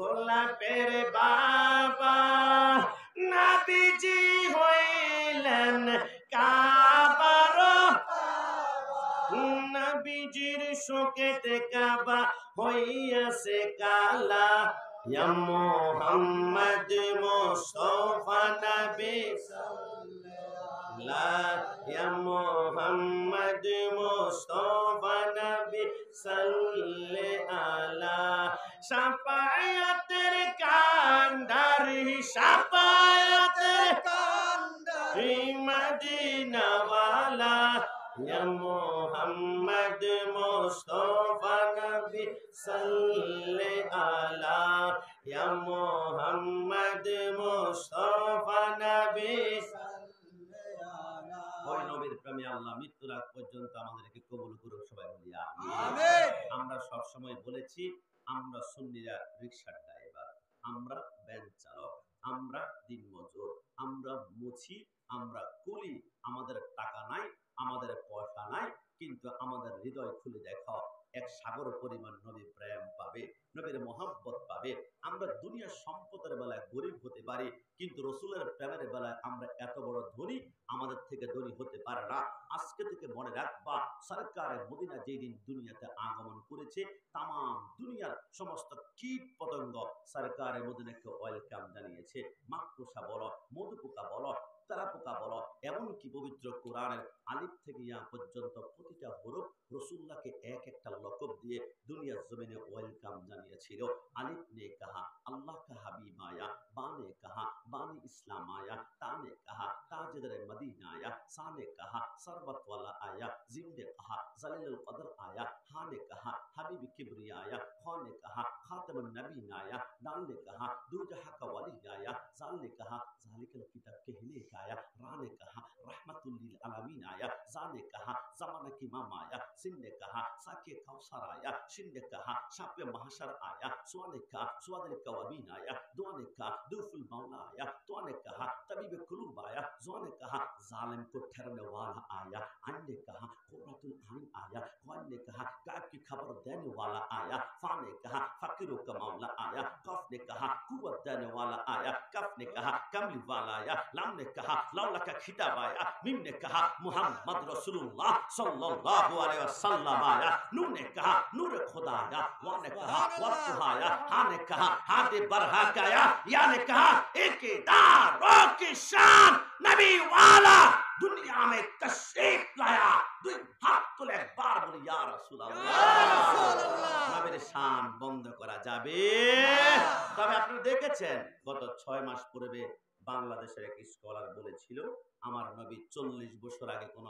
গোলাপের বাবা নবীজি হইলেন কাবার, নবীজির শোকেতে কাবা হইয়াছে কালা। ইয়া মুহাম্মদ মুস্তাফা নবী ইয়া মুহাম্মদ মুস্তাফা নবী সাল্লি আলা। শাফায়াতের কান্ডারি শাফায়াতের কান্ডারি মদিনা ওয়ালা। ইয়া মুহাম্মদ মুস্তাফা নবী সাল্লি আলা। ইয়া মুহাম্মদ মুস্তাফা নবী ওই নবীর প্রেমে আল্লাহ মৃত্যুর আগ পর্যন্ত আমাদেরকে কবুল করুক, সবাই বলি আমিন। আমরা সব সময় বলেছি আমরা সুন্নিরা রিকশার ড্রাইভার, আমরা ভ্যান চালক, আমরা দিনমজুর, আমরা মুছি, আমরা কুলি। আমাদের টাকা নাই, আমাদের পয়সা নাই, কিন্তু আমাদের হৃদয় খুলে দেখো, এক সাগর পরিমাণ নবী প্রেম পাবে, নবীর মহব্বত পাবে। আমরা দুনিয়ার সম্পদের বেলায় গরিব হতে পারি, কিন্তু রসুলের প্রেমের বেলায় আমরা এত বড় ধনী, আমাদের থেকে ধনী হতে পারে না। আজকে থেকে মনে রাখবা, সরকারে মদিনা যেই দিন দুনিয়াতে আগমন করেছে, তাম দুনিয়ার সমস্ত কীট পতঙ্গ সরকারে মদিনাকে ওয়েলকাম জানিয়েছে। মাকড়সা বলো, মধুপোকা বলো, তারা পোকা বলো, এমনকি পবিত্র কোরআনের আলিফ থেকে ইয়া পর্যন্ত প্রতিটা হরফ রসুল্লাহকে এক একটা লকব দিয়ে দুনিয়ার জমিনে ওয়েলকাম জানিয়েছিল। আলিফ ने कहा अल्लाह का हबीब आया, बा ने कहा बानी इस्लाम आया, ता ने कहा ताजदर मदीना आया, सा ने कहा सरबत वाला आया, जिम ने कहा जलीलुल कदर आया, हा ने कहा हबीब किबरिया आया, खा ने कहा खातमुन नबीन आया, दाल ने कहा दू जहां का वली आया, जाल ने कहा जालिकल किताब कहने का आया, रा ने कहा रहमतुल लिल आलमीन आया, जा ने कहा जमाना की इमाम आया, सिन ने कहा साके कौसर आया, शिन ने कहा शापे महशर आया, सुआ ने कहा सुआदिल कवाबीन आया, दुआ ने कहा दुफुल मौला आया, तुआ ने कहा तबीब कुलूब आया, जुआ ने कहा जालिम को ठहरने वाला आया, अन ने कहा कुर्रतुल आइन आया, क़ान ने कहा गायब की खबर देने वाला आया, फा ने कहा फकीरों का मौला आया, कफ ने कहा कुव्वत देने वाला आया, कफ ने कहा कमली वाला आया, लाम ने कहा लौला का खिताब आया, मीम ने कहा मुहम्मद रसूलुल्लाह सल्लल्लाहु अलैहि वसल्लम आया, नून ने कहा नूर खुदा आया, वा ने कहा वक्त आया, हा ने कहा हादे बरहा आया, या ने कहा इक़दारों की शान नबी वाला दुनिया में तशरीफ लाया। দুই হাত তুলে একবার বলি ইয়া রাসূলুল্লাহ। নবীর শান বন্ধ করা যাবে? তবে আপনি দেখেছেন গত 6 মাস পূর্বে বাংলাদেশের এক স্কলার বলেছিল আমার নবী 40 বছর আগে কোন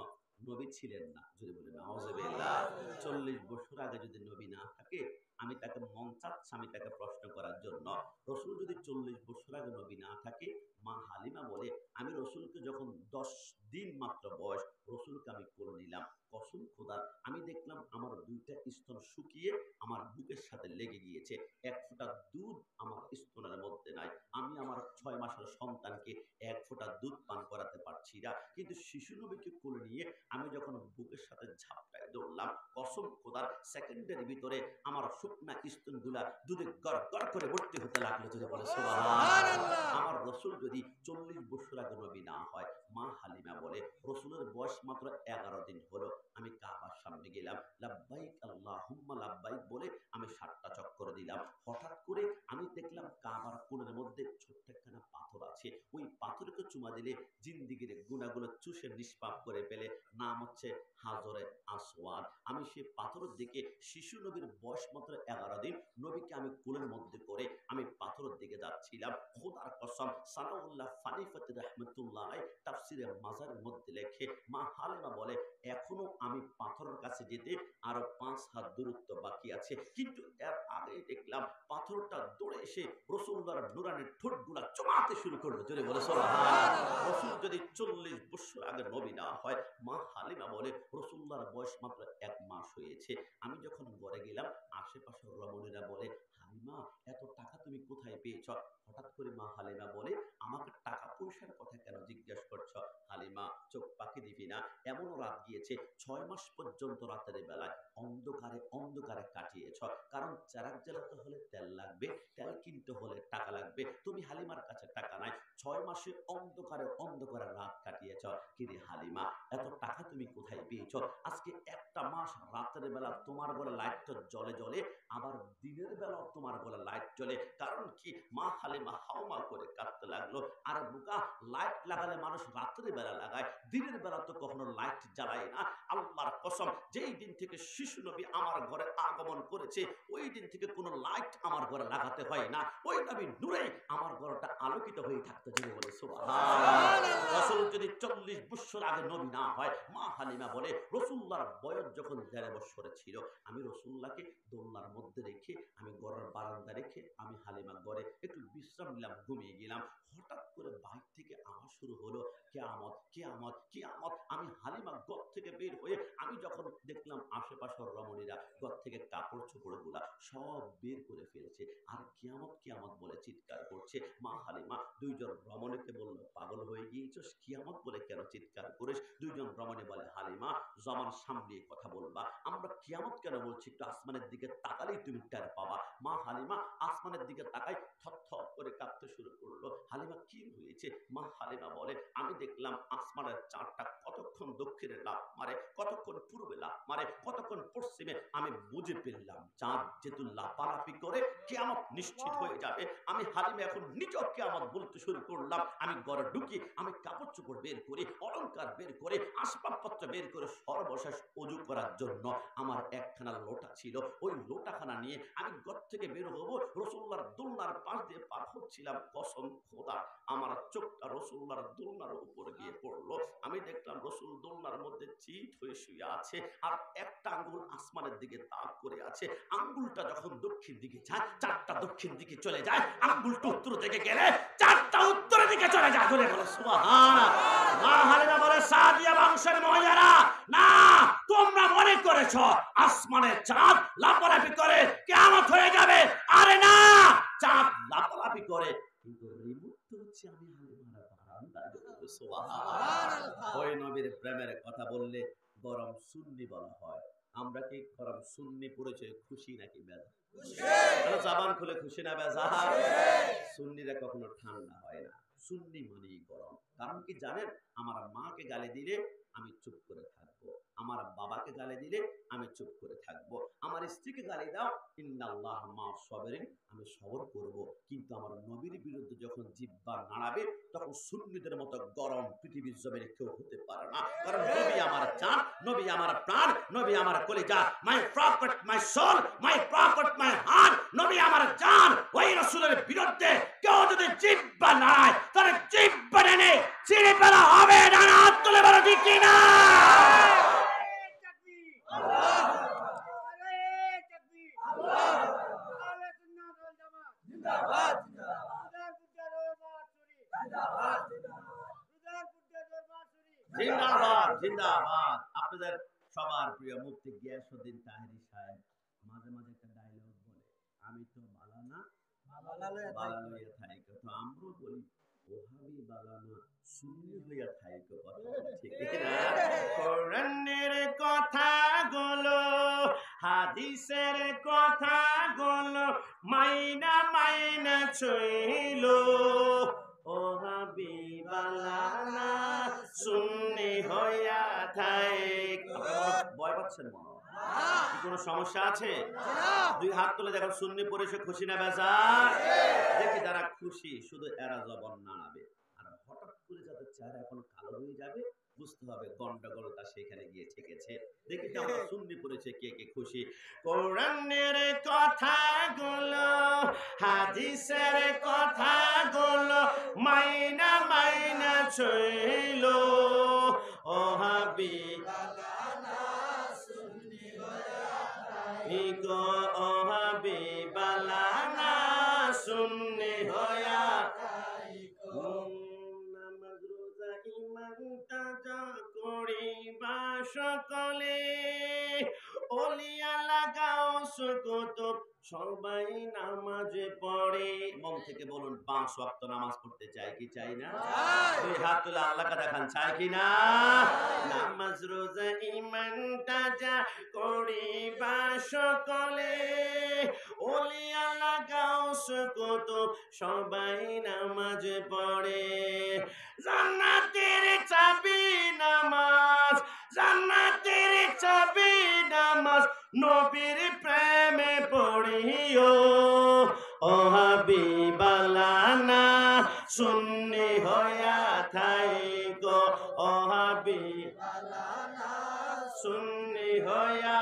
নবী ছিলেন না। যদি বলি নাউজুবিল্লাহ, 40 বছর আগে যদি নবী না থাকে, আমি তাকে মন চাচ্ছি আমি তাকে প্রশ্ন করার জন্য, রসুল যদি 40 বছর আগে নবী না থাকে, মা হালিমা বলে আমি রসুলকে যখন 10 দিন মাত্র বয়স, রসুলকে আমি করে নিলাম। কসম খোদার, আমি দেখলাম আমার দুইটা স্তন শুকিয়ে আমার বুকের সাথে লেগে গিয়েছে, এক ফোঁটা দুধ আমার স্তনের মধ্যে নাই। আমি আমার 6 মাসের সন্তানকে এক ফোঁটা দুধ পান করাতে পারছি না, কিন্তু শিশু নবীকে কোলে নিয়ে আমি যখন বুকের সাথে ঝাপটায় দৌড়লাম, কসম খোদার সেকেন্ডের ভিতরে আমার শুকনা স্তনগুলা দুধে গড় গড় করে ভর্তি হতে লাগলো। যদি বলে সুবহানাল্লাহ। আমার রসুল যদি 40 বছর আগে নবী না হয়, মা হালিমা বলে রসুলের বয়স মাত্র 11 দিন হলো, আমি কাবার সামনে গেলাম, লাব্বাইক আল্লাহুম্মা লাব্বাইক বলে আমি 7টা চক্কর দিলাম। হঠাৎ করে আমি দেখলাম কাবার কোণের মধ্যে ছোট্ট একখানা পাথর আছে, ওই পাথরকে চুমা দিলে জিন্দিগির গুনাহগুলো চুষে নিষ্পাপ করে ফেলে, নাম হচ্ছে হাজরে আসওয়াদ। আমি সেই পাথরের দিকে, শিশু নবীর বয়স মাত্র 11 দিন, নবীকে আমি কোলের মধ্যে করে আমি পাথরের দিকে যাচ্ছিলাম। খোদার কসম, সানাউল্লাহ ফানিফাত রাহমাতুল্লাহ তাফসিরে মাজারের মধ্যে লেখে, মা হালিমা বলে এখনো আমি পাথরের কাছে যেতে আরো 5 হাত দূরত্ব বাকি আছে, কিন্তু এর আগেই দেখলাম পাথরটা দৌড়ে এসে রাসূলুল্লাহর নুরানি ঠোঁটগুলা চুমাতে শুরু করলো। জোরে বলে সুবহানাল্লাহ। রাসূল যদি 40 বছর আগে নবী না হয়, মা হালিমা বলে রাসূলুল্লাহর বয়স মাত্র 1 মাস হয়েছে। আমি যখন ঘরে গেলাম, আশেপাশের রমণীরা বলে হালিমা এত টাকা তুমি কোথায় পেয়েছ? হঠাৎ করে মা হালিমা বলে আমাকে টাকা পয়সার কথা কেন জিজ্ঞেস করছো? হালিমা চোখ পাকি দিবি না, এমন রাত গিয়েছে 6 মাস পর্যন্ত রাতের বেলায় অন্ধকারে অন্ধকারে কাটিয়েছ, কারণ চারাক জ্বালাতে হলে তেল লাগবে, তেল কিনতে হালিমার কাছে টাকা নাই, 6 মাসে অন্ধকারে অন্ধকারে রাত কাটিয়েছ। কিরে হালিমা, এত টাকা তুমি কোথায় পেয়েছ? আজকে একটা মাস রাতের বেলা তোমার ঘরে লাইটটা জ্বলে জ্বলে, আবার দিনের বেলা তোমার ঘরে লাইট জ্বলে। কারণ কি? মা হালিমা হাওমা করে কাঁদতে লাগলো। আর বুকা, লাইট লাগালে মানুষ রাতের বেলা লাগায়, দিনের বেলা তো কখনো লাইট জ্বালায় না। আল্লাহর কসম, যেই দিন থেকে শিশু নবী আমার ঘরে আগমন করেছে, ওই দিন থেকে কোনো লাইট আমার ঘরে লাগাতে হয় না। ওই নবী নূরে আমার ঘরটা আলোকিত হয়ে থাকতে জেনে বলে সুবহানাল্লাহ। রাসূল যদি 40 বছর আগে নবী না হয়, মা হালিমা বলে রাসূলুল্লাহর বয়স যখন 1.5 বছর ছিল, আমি রাসূলুল্লাহকে দোলনার মধ্যে রেখে, আমি ঘরের বারান্দা রেখে, আমি হালিমা ঘরে একটু বিশ্রাম নিলাম, ঘুমিয়ে গেলাম। হঠাৎ করে বাইরে থেকে আওয়াজ শুরু হলো, কিয়ামত কিয়ামত কিয়ামত। আমি হালিমা ঘর থেকে বের হয়ে আমি যখন দেখলাম আশেপাশের রমণীরা ঘর থেকে কাপড় চোপড় গুলা সব বের করে ফেলছে, আর কিয়ামত কিয়ামত বলে চিৎকার করছে। মা হালিমা 2 জন রমণীকে বলল, পাগল হয়ে গিয়েছিস? কিয়ামত বলে কেন চিৎকার করিস? 2 জন রমণী বলে, হালিমা জবান সামলিয়ে কথা বলবা, আমরা কিয়ামত কেন বলছি, একটু আসমানের দিকে তাকালেই তুমি টের পাবা। মা হালিমা আসমানের দিকে তাকাই, থরথর করে কাঁপতে শুরু করলো। হালিমা, কি হয়েছে? মা হালিমা বলে, আমি দেখলাম আসমানের চাঁদটা কতক্ষণ দক্ষিণে লাফ মারে, কতক্ষণ পূর্বে লাফ মারে, কতক্ষণ পশ্চিমে। আমি বুঝে ফেললাম চাঁদ যেহেতু লাফালাফি করে কিয়ামত নিশ্চিত হয়ে যাবে। আমি হালিমা এখন নিজেও কিয়ামত বলতে শুরু করলাম। আমি ঘরে ঢুকি, আমি কাপড় চোপড় বের করি, অলংকার বের করে, আসবাবপত্র বের করে, সর্বশেষ ওযু করার জন্য আমার একখানা লোটা ছিল, ওই লোটাখানা নিয়ে আমি ঘর থেকে বের হবো। রাসূলুল্লাহর দোলনার পাশ দিয়ে পার হচ্ছিলাম, কসম খোদা আমার চোখটা রাসূলুল্লাহর দোলনার উপর গিয়ে পড়লো। আমি দেখলাম রাসূল দোলনার মধ্যে চিত হয়ে শুয়ে আছে, আর একটা আঙ্গুল আসমানের দিকে তাক করে আছে। আঙ্গুলটা যখন দক্ষিণ দিকে যায়, 4টা দক্ষিণ দিকে চলে যায়, আঙ্গুলটা উত্তর দিকে গেলে 4টা উত্তরের দিকে চলে যায়। বলে সুবহানাল্লাহ। মা হালিমা বলে, সাদিয়া বংশের মহিলারা, না, তোমরা মনে করেছো আসমানের চাঁদ লাফালাফি করে কিয়ামত হয়ে যাবে। আরে না, চাঁদ লাফালাফি করে, কিন্তু রিমোট তো হচ্ছে আমি হালিমার বারান্দায়। সুবহানাল্লাহ। ওই নবীর প্রেমের কথা বললে গরম সুন্নি বলা হয়। আমরা কি গরম সুন্নি পড়েছে খুশি নাকি বেজা? খুশি। জবান খুলে খুশি না বেজা? সুন্নিরা কখনো ঠান্ডা হয় না, সুন্নি মানেই গরম। কারণ কি জানেন? আমার মাকে গালি দিলে আমি চুপ করে থাকবো, আমার বাবাকে গালি দিলে আমি চুপ করে থাকবো, আমার স্ত্রীকে গালি দাও, ইন্নাল্লাহ মা সাবিরিন, আমি সবর করব। কিন্তু আমার নবীর বিরুদ্ধে যখন জিহ্বা নাড়াবে, তখন সুন্নিদের মতো গরম পৃথিবীর জমিনে কেউ হতে পারে না। কারণ নবী আমার জান, নবী আমার প্রাণ, নবী আমার কলিজা, my prophet, my soul, my prophet, my heart, নবী আমার জান। ওই রাসূলের বিরুদ্ধে কেউ যদি জিহ্বা নাড়ায়, তাহলে জিহ্বা টেনে ছিঁড়ে ফেলা হবে। না হাত তুলে বলো ঠিক কিনা? জিন্দাবাদ জিন্দাবাদ। আপনাদের সবার প্রিয় মুফতি গিয়াসউদ্দিন তাহেরি সাহেব মাঝে মাঝে একটা ডায়লগ বলে, আমি তো বালানা বালালইয়া থাইকে। তো আমরাও বলি, ওহাবি বালানা সুন্নি হইয়া থাইকে। কথা ঠিক না? কোরআনের কথাগুলো, হাদিসের কথাগুলো মাইনা মাইনা চইল, ওহাবি বালানা সুন্নি হইয়া থাইক। ভয় পাচ্ছেন মনে হয়? কোনো সমস্যা আছে? 2 হাত তুলে দেখো, সুন্নি পড়ে সে খুশি না বেজা? দেখি যারা খুশি শুধু এরা জবান নাড়াবে, আর হঠাৎ করে যাদের চেহারা এখন কালো হয়ে যাবে, বুঝতে হবে গন্ডগোলটা সেখানে গিয়ে ঠেকেছে। দেখি তো আমরা সুন্নি পড়েছে কে কে খুশি। কোরআনের কথাগুলো, হাদিসের কথাগুলো মাইনা মাইনা চইল, ওহাবি ইগো, ওহাবি বালানা সুন্নি হইয়া নামাজ রোজা ঈমান তাজা করিবা সকলে, ওলিয়া লাগাও সুকুতুব সবাই নামাজে পড়ে, মন থেকে বলুন 5 ওয়াক্ত নামাজ পড়তে চাই কি চাই না? দুই হাত তুলে আল্লাহকে দেখান, চাই কি না? নামাজ রোজা ঈমান তাজা করিবা সকলে, ওলি আল্লাহ গাউস কুতুব সবাই নামাজ পড়ে। জান্নাতের চাবি নামাজ, জান্নাতের চাবি নামাজ, নবীর প্রেমে পড়িও। ও হাবিবালানা সুন্নি হইয়া থাইকো, ও হাবিবালানা সুন্নি হইয়া।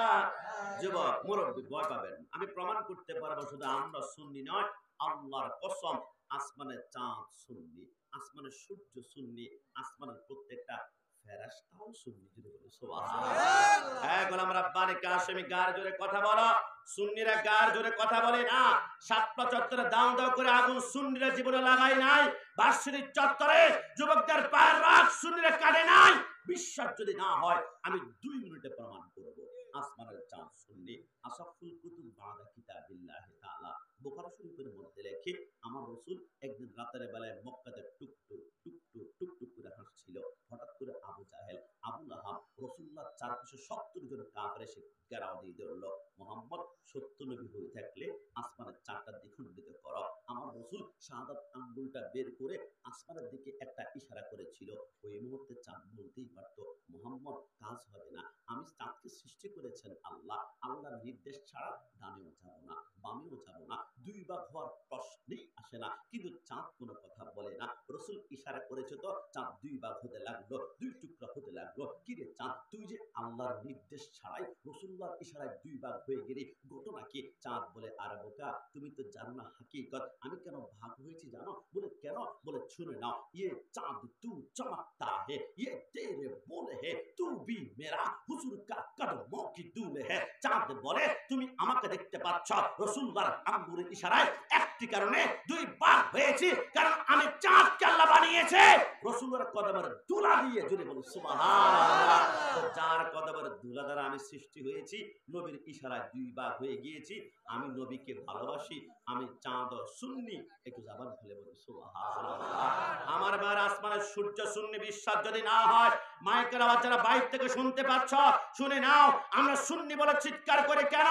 যুবক মুরব্বী ভয় পাবেন, আমি প্রমাণ করতে পারবো শুধু আমরা সুন্নি নয়, আল্লাহর কসম আসমানের চাঁদ সুন্নি, আসমানের সূর্য সুন্নি, আসমানের প্রত্যেকটা ফেরেশতাও সুন্নি। যদি বলি সুবহানাল্লাহ। হ্যাঁ গোলাম রাব্বানি কাশেমি গার জোরে কথা বলো। সুন্নিরা গার জোরে কথা বলে না। সাতটা চত্বরে দাও দাও করে আগুন সুন্নিরা জীবনে লাগাই নাই। ভার্সিটির চত্বরে যুবকদের পায়ের রাগ সুন্নিরা কাটে নাই। বিশ্বাস যদি না হয় আমি 2 মিনিটে প্রমাণ করব। আসমানের চাঁদ সুন্নি, আসাফুল কুতুব বাদা কিতাবিল্লাহি তাআলা। বুখারী শরীফের মধ্যে লেখে আমার রাসূল একদিন রাতের বেলায় মক্কাতে টুকটুক টুকটুক টুকটুক করে হাসছিল। হঠাৎ করে আবু জাহেল, আবু লাহাব, রাসূলুল্লাহ চারপাশে 70 জন কাফের এসে ঘেরাও দিয়ে ধরল। মুহাম্মদ সত্য নবী হয়ে থাকলে আসমানের চারটা দ্বিখণ্ডিত করো। আমার রাসূল শাহাদাত আঙ্গুলটা বের করে আসমানের দিকে একটা ইশারা করেছিল। ওই মুহূর্তে চাঁদ বলতেই পারত মুহাম্মদ কাজ হবে না, আমি চাঁদকে সৃষ্টি করেছেন আল্লাহ, আল্লাহর নির্দেশ ছাড়া ডানেও যাব না বামেও যাব না, 2 ভাগ হওয়ার প্রশ্নই আসে না। কিন্তু চাঁদ কোনো কথা বলে না। রাসূল ইশারা করেছে তো চাঁদ 2 ভাগ হতে লাগলো, 2 টুকরা হতে লাগলো। কি রে চাঁদ, তুই যে আল্লাহর নির্দেশ ছাড়াই রাসূলুল্লাহর ইশারায় 2 ভাগ হয়ে গেলি, ঘটনা কি? চাঁদ বলে আর বোকা, তুমি তো জানো না হাকিকত, আমি কেন ভাগ হয়েছি জানো? বলে কেন? বলে শুনে নাও, ইয়ে চাঁদ তু চমকতা হে, ইয়ে তেরে বলে হে তু ভি মেরা হুজুর কা কদমোं की धूल है। চাঁদ বলে তুমি আমাকে দেখতে পাচ্ছ, রাসূলুল্লাহর আঙ্গুলের ইশারায় একটি কারণে 2 ভাগ হয়েছি, কারণ আমি চাঁদকে আল্লাহ বানিয়েছে রাসূলুল্লাহর কদমের ধুলা দিয়ে। যদি বলি সুবহানাল্লাহ। তো যার কদমের ধুলা দ্বারা আমি সৃষ্টি হয়েছি, নবীর ইশারায় 2 ভাগ হয়ে গিয়েছি। আমি নবীকে ভালোবাসি, আমি চাঁদ সুন্নি। একটু জবান খুলে বলি সুবহানাল্লাহ। আমার বার আসমানের সূর্য সুন্নি বিশ্বাস যদি না হয়, মাইকের আওয়াজ যারা বাইরে থেকে শুনতে পাচ্ছ শুনে নাও, আমরা সুন্নি বলে চিৎকার করে কেন?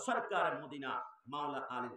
সরকার মদিনা মাওলা আলী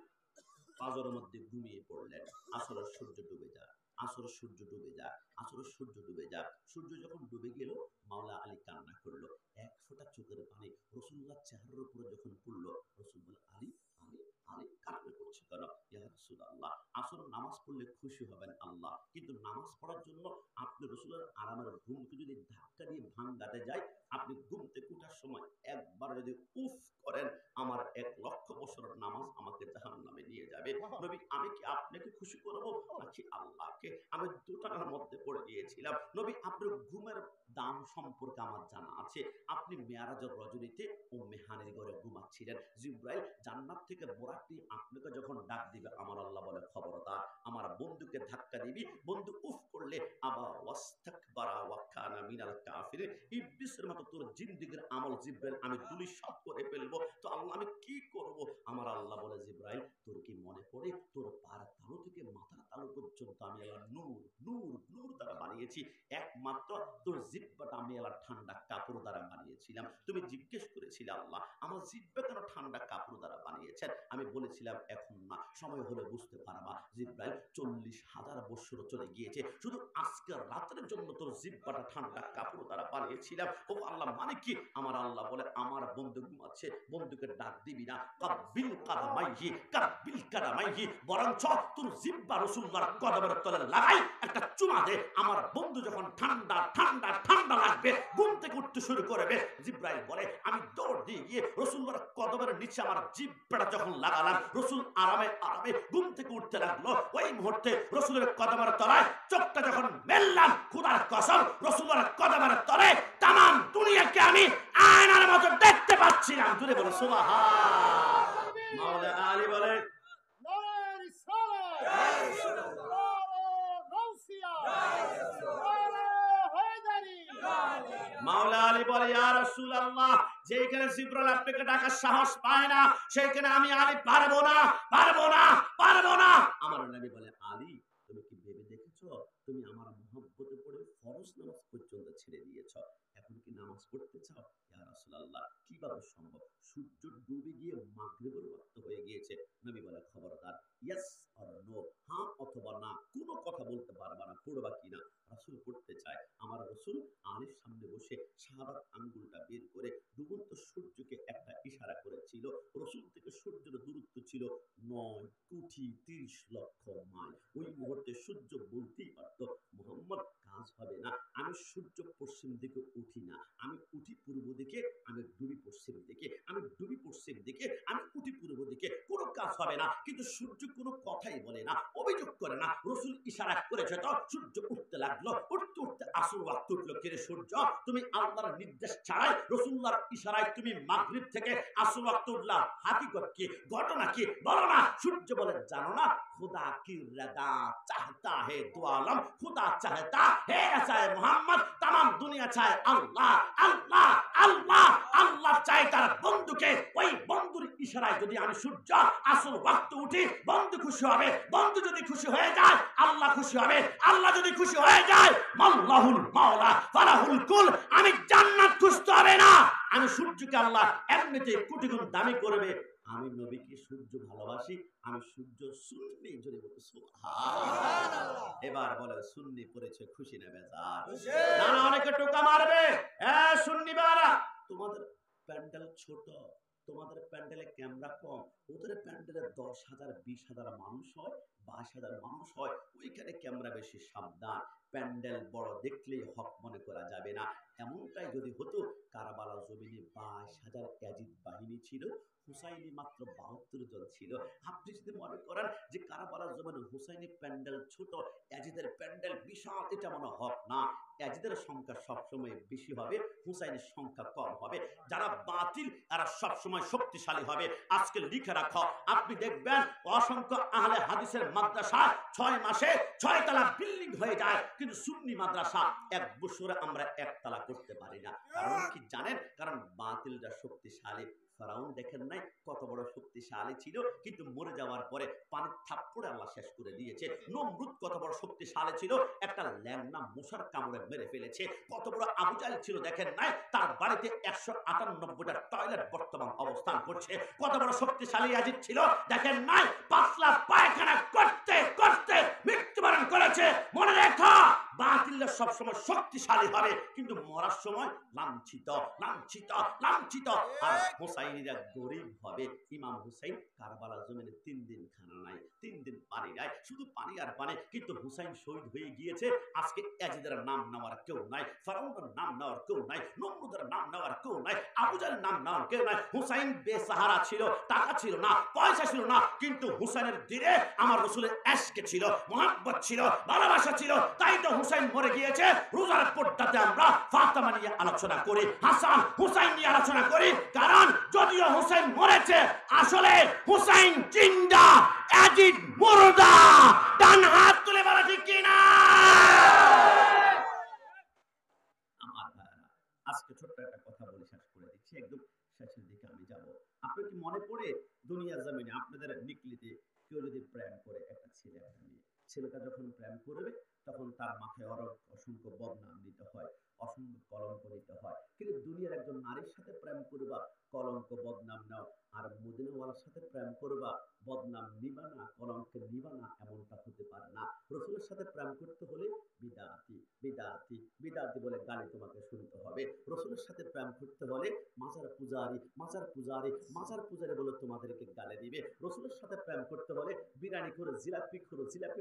পাজরের মধ্যে ঘুমিয়ে পড়লেন। আসরের সূর্য ডুবে যায়, আসরের সূর্য ডুবে যায়, আসরের সূর্য ডুবে যায়। সূর্য যখন ডুবে গেল, মাওলা আলী কান্না করলো। এক ফোঁটা চোখের পানি রাসূলুল্লাহর চেহারার উপরে যখন পড়লো, রাসূল বলে আলী আলী আলী কান্না করছে কেন? ইয়া রাসূলুল্লাহ, আসর নামাজ পড়লে খুশি হবেন আল্লাহ, কিন্তু নামাজ পড়ার জন্য আপনি রাসূলের আরামের ঘুমকে যদি ধাক্কা দিয়ে ভাঙাতে যায়, আপনি ঘুম থেকে ওঠার সময় একবার যদি উফ করেন, আমার 1 লক্ষ বছরের নামাজ আমাকে জাহান্নামে নিয়ে যাবে। নবী, আমি কি আপনাকে খুশি করব নাকি আল্লাহকে? আমি দুটার মধ্যে পড়ে গিয়েছিলাম। নবী, আপনার ঘুমের দাম সম্পর্কে আমার জানা আছে। আপনি মেরাজের রজনীতে উম্মে হানির ঘরে ঘুমাচ্ছিলেন। জিবরাইল জান্নাত থেকে বোরাক নিয়ে আপনাকে যখন ডাক দিবে, আমার আল্লাহ বলে খবরদার আমার বন্ধুকে ধাক্কা দিবি। বন্ধু উফ করলে আবা ওয়াস্তাকবারা ওয়া কানা মিনাল কাফিরিন। ইবলিসের মতো তোর জিন্দেগীর আমল জিবরাইল আমি ধূলিসাৎ করে ফেলবো। তো আল্লাহ আমি কি করব? আমার আল্লাহ বলে জিবরাইল, তোর কি মনে পড়ে তোর পায়ের তালু থেকে মাথার তালু পর্যন্ত আমি আল্লাহ নূর নূর নূর দ্বারা বানিয়েছি। একমাত্র তোর জিহ্বাটা আমি আল্লাহ ঠান্ডা কাপড় দ্বারা বানিয়েছিলাম। তুমি জিজ্ঞেস করেছিলে আল্লাহ আমার জিহ্বা কেন ঠান্ডা কাপড় দ্বারা বানিয়েছেন? আমি বলেছিলাম এখন না, সময় হলে বুঝতে পারবা। জিবরাইল 40,000 বছর চলে গিয়েছে, শুধু আজকের রাতের জন্য তোর জিহ্বাটা ঠান্ডা কাপড় দ্বারা বানিয়েছিলাম। ও আল্লাহ মানে কি? আমার আল্লাহ বলে আমার বন্ধু ঘুমাচ্ছে, বন্ধুকে ডাক দিবি না। কাব্বিল কাদামাইহি কাব্বিল কাদামাইহি, বরঞ্চ তোর জিহ্বা রাসূলুল্লাহর কদমের তলে লাগাই একটা চুমা দে। আমার বন্ধু যখন ঠান্ডা ঠান্ডা ঠান্ডা লাগবে, ঘুম থেকে উঠতে শুরু করবে, জিবরাইল বলে আমি দৌড় দিয়ে গিয়ে রাসূলুল্লাহর কদমের নিচে আমার জিহ্বাটা যখন লাগালাম, রাসূল আরামে আরামে ঘুম থেকে উঠতে লাগলো। ওই মুহূর্তে রাসূলের কদমের তলায় চোখটা যখন মেললাম, খোদার কসম রাসূলুল্লাহর কদমের তলে তামাম দুনিয়াকে আমি আয়নার মতো দেখতে পাচ্ছিলাম। জুড়ে বলে সুবহান। মাওলা আলী বলে মাওলা আলী বলে ইয়া রাসূলুল্লাহ, যেখানে জিবরাইল আপনাকে ডাকার সাহস পায় না, সেইখানে আমি আলী পারবো না, পারবো না, পারবো না। আমার নবী বলে, আলী তুমি কি ভেবে দেখেছো তুমি আমার মহব্বতে পড়ে ফরজ নামাজ পর্যন্ত ছেড়ে দিয়েছ, এখন কি নামাজ পড়তে চাও? ইয়া রাসূলুল্লাহ কিভাবে সম্ভব? সূর্য ডুবে গিয়ে মাগরিবের ওয়াক্ত হয়ে গিয়েছে। নবী বলে, খবরদার, ইয়েস অর নো, হ্যাঁ অথবা না, কোনো কথা বলতে পারবা না, পড়বা কিনা। রাসূল পড়তে চায়। আমার রাসূল আলীর সামনে বসে শাহাদাত আঙ্গুলটা বের করে ডুবন্ত সূর্যকে একটা ইশারা করেছিল। রাসূল থেকে সূর্যের দূরত্ব ছিল 9 কোটি 30 লক্ষ মাইল। ওই মুহূর্তে সূর্য বলতেই পারতো, মুহাম্মদ কাজ হবে না, আমি সূর্য পশ্চিম দিকে উঠি না, আমি উঠি পূর্ব দিকে, আমি ডুবি পশ্চিম দিকে, আমি ডুবি পশ্চিম দিকে, আমি উঠি পূর্ব দিকে, কোনো কাজ হবে না। কিন্তু সূর্য কোনো কথাই বলে না, অভিযোগ করে না। রাসূল ইশারা করেছে তো সূর্য উঠতে লাগলো। উঠতে উঠতে আসর ওয়াক্ত উঠলো। কিরে সূর্য, তুমি আল্লাহর নির্দেশ ছাড়াই রাসূলুল্লাহর ইশারায় তুমি মাগরিব থেকে আসর ওয়াক্ত উঠলা, হাকিকত কি, ঘটনা কি, বলো না। সূর্য বলে, জানো না, खुदा की रदा चाहता है दो आलम, खुदा चाहता है चाहे मोहम्मद, तमाम दुनिया चाहे अल्लाह अल्लाह अल्लाह अल्लाह चाहे তার বন্ধুকে। ওই বন্ধুর ইশারায় যদি আমি সূর্য আসর ওয়াক্ত উঠি, বন্ধু খুশি হবে। বন্ধু যদি খুশি হয়ে যায়, আল্লাহ খুশি হবে। আল্লাহ যদি খুশি হয়ে যায়, মাল্লাহুল মাওলা ফালাহুল কুল, আমি জান্নাত খুঁজতে হবে না। আমি সূর্যকে আল্লাহ এমনিতেই কোটি গুণ দামি করবে। আমি নবীকে সূর্য ভালোবাসি, আমি সূর্য সুন্নি, জোরে বলতে সুবহানাল্লাহ। এবার বলে, সুন্নি পড়েছে খুশি না বেজার? না না, অনেকে টোকা মারবে। সুন্নি বারা, তোমাদের প্যান্ডেল ছোট, তোমাদের প্যান্ডেলে ক্যামেরা কম, ওদের প্যান্ডেলে 10,000 20,000 মানুষ হয়, 22,000 মানুষ হয়, ওইখানে ক্যামেরা বেশি, সাবধান। প্যান্ডেল বড় দেখলেই হক মনে করা যাবে না। এমনটাই যদি হতো, কারবালা জমিনে 22,000 ইয়াজিদ বাহিনী ছিল, হুসাইনি মাত্র 72 জন ছিল। আপনি যদি মনে করেন যে কারবালার জমিনে হুসাইনি প্যান্ডেল ছোট, ইয়াজিদের প্যান্ডেল বিশাল, এটা মনে হক না। ইয়াজিদের সংখ্যা সবসময় বেশি হবে, হুসাইনের সংখ্যা কম হবে। যারা বাতিল এরা সবসময় শক্তিশালী হবে। আজকে লিখে রাখো, আপনি দেখবেন অসংখ্য আহলে হাদিসের মাদ্রাসা 6 মাসে 6 তলা বিল্ডিং হয়ে যায়, কিন্তু সুন্নি মাদ্রাসা 1 বছরে আমরা 1 তলা করতে পারি না। কারণ কি জানেন? কারণ বাতিলরা শক্তিশালী। ফেরাউন দেখেন নাই কত বড় শক্তিশালী ছিল, কিন্তু মরে যাওয়ার পরে পানির থাপ্পড়ে আল্লাহ শেষ করে দিয়েছে। নমরুদ কত বড় শক্তিশালী ছিল, একটা ল্যাংড়া মশার কামড়ে মেরে ফেলেছে। কত বড় আবু জাহেল ছিল দেখেন নাই, তার বাড়িতে 198টা টয়লেট বর্তমান অবস্থান করছে। কত বড় শক্তিশালী ইয়াজিদ ছিল দেখেন নাই, পাতলা পায়খানা করতে করতে মৃত্যুবরণ করেছে। মনে রেখো, বাতিলরা সবসময় শক্তিশালী হবে, কিন্তু মরার সময় লাঞ্ছিত লাঞ্ছিত লাঞ্ছিত। আর হুসাইনিরা গরিব হবে। ইমাম হুসাইন কারবালা জমিনে 3 দিন খানা নাই, 3 দিন পানি নাই, শুধু পানি আর পানি। কিন্তু হুসাইন শহীদ হয়ে গিয়েছে। আজকে ইয়াজিদের নাম নেওয়ার কেউ নাই, ফেরাউনের নাম নেওয়ার কেউ নাই, নমরুদের নাম নেওয়ার কেউ নাই, আবু জাহেলের নাম নেওয়ার কেউ নাই। হুসাইন বেসাহারা ছিল, টাকা ছিল না, পয়সা ছিল না, কিন্তু হুসাইনের দিলে আমার রাসূলের ইশক ছিল, মহব্বত ছিল, ভালোবাসা ছিল। তাই তো হুসাইন মরে গিয়েছে। রোজার পর্দাতে আমরা ফাতেমা নিয়ে আলোচনা করি, হাসান হুসাইন নিয়ে আলোচনা করি। কারণ যদিও হুসাইন মরেছে, আসলে হুসাইন জিন্দা, ইয়াজিদ মুর্দা। ডান হাত তুলে বলা ঠিক কিনা? আজকে ছোট্ট একটা কথা বলে শেষ করে দিচ্ছি, একদম শেষের দিকে আমি যাব। আপনার কি মনে পড়ে দুনিয়ার জমিনে আপনাদের নিকলিতে কেউ যদি প্রেম করে একটা ছেলে একটা মেয়ে, ছেলেটা যখন প্রেম করবে তখন তার মাথায় অসংখ্য বদনাম নিতে হয়, অসংখ্য কলঙ্ক নিতে হয়। কিন্তু দুনিয়ার একজন নারীর সাথে প্রেম করবা, কলঙ্ক বদনাম নাও, আর মদিনাওয়ালার সাথে প্রেম করবা, বদনাম নিবা না, কলঙ্ক নিবা না, এমনটা হতে পারে না। রাসূলের সাথে প্রেম করতে হলে বিদাতি বিদাতি বিদাতি বলে গালি তোমাকে শুনতে হবে। রাসূলের সাথে প্রেম করতে হলে মাজার পূজারি মাজার পূজারি মাজার পূজারি বলে তোমাদেরকে গালি দিবে। রাসূলের সাথে প্রেম করতে হলে বিরিয়ানি করে জিলাপি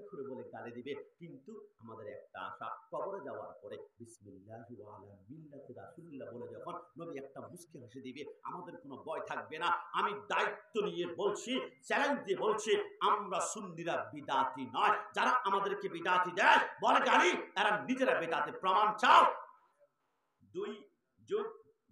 করে বলে গালি দিবে। কিন্তু আমাদের একটা আশা, কবরে যাওয়ার পরে বিসমিল্লাহি ওয়া আলা মিল্লাতি রাসূলিল্লাহ বলে যখন নবী একটা মুস্কি হাসি দিবে, আমাদের কোনো ভয় থাকবে না। আমি দায়িত্ব নিয়ে বলছি, চ্যালেঞ্জ দিয়ে বলছি, আমরা সুন্নিরা বিদাতি নয়। যারা আমাদেরকে বিদাতি দেয় বলে গালি, এরা নিজেরা বিদাতি। প্রমাণ চাও? 2 +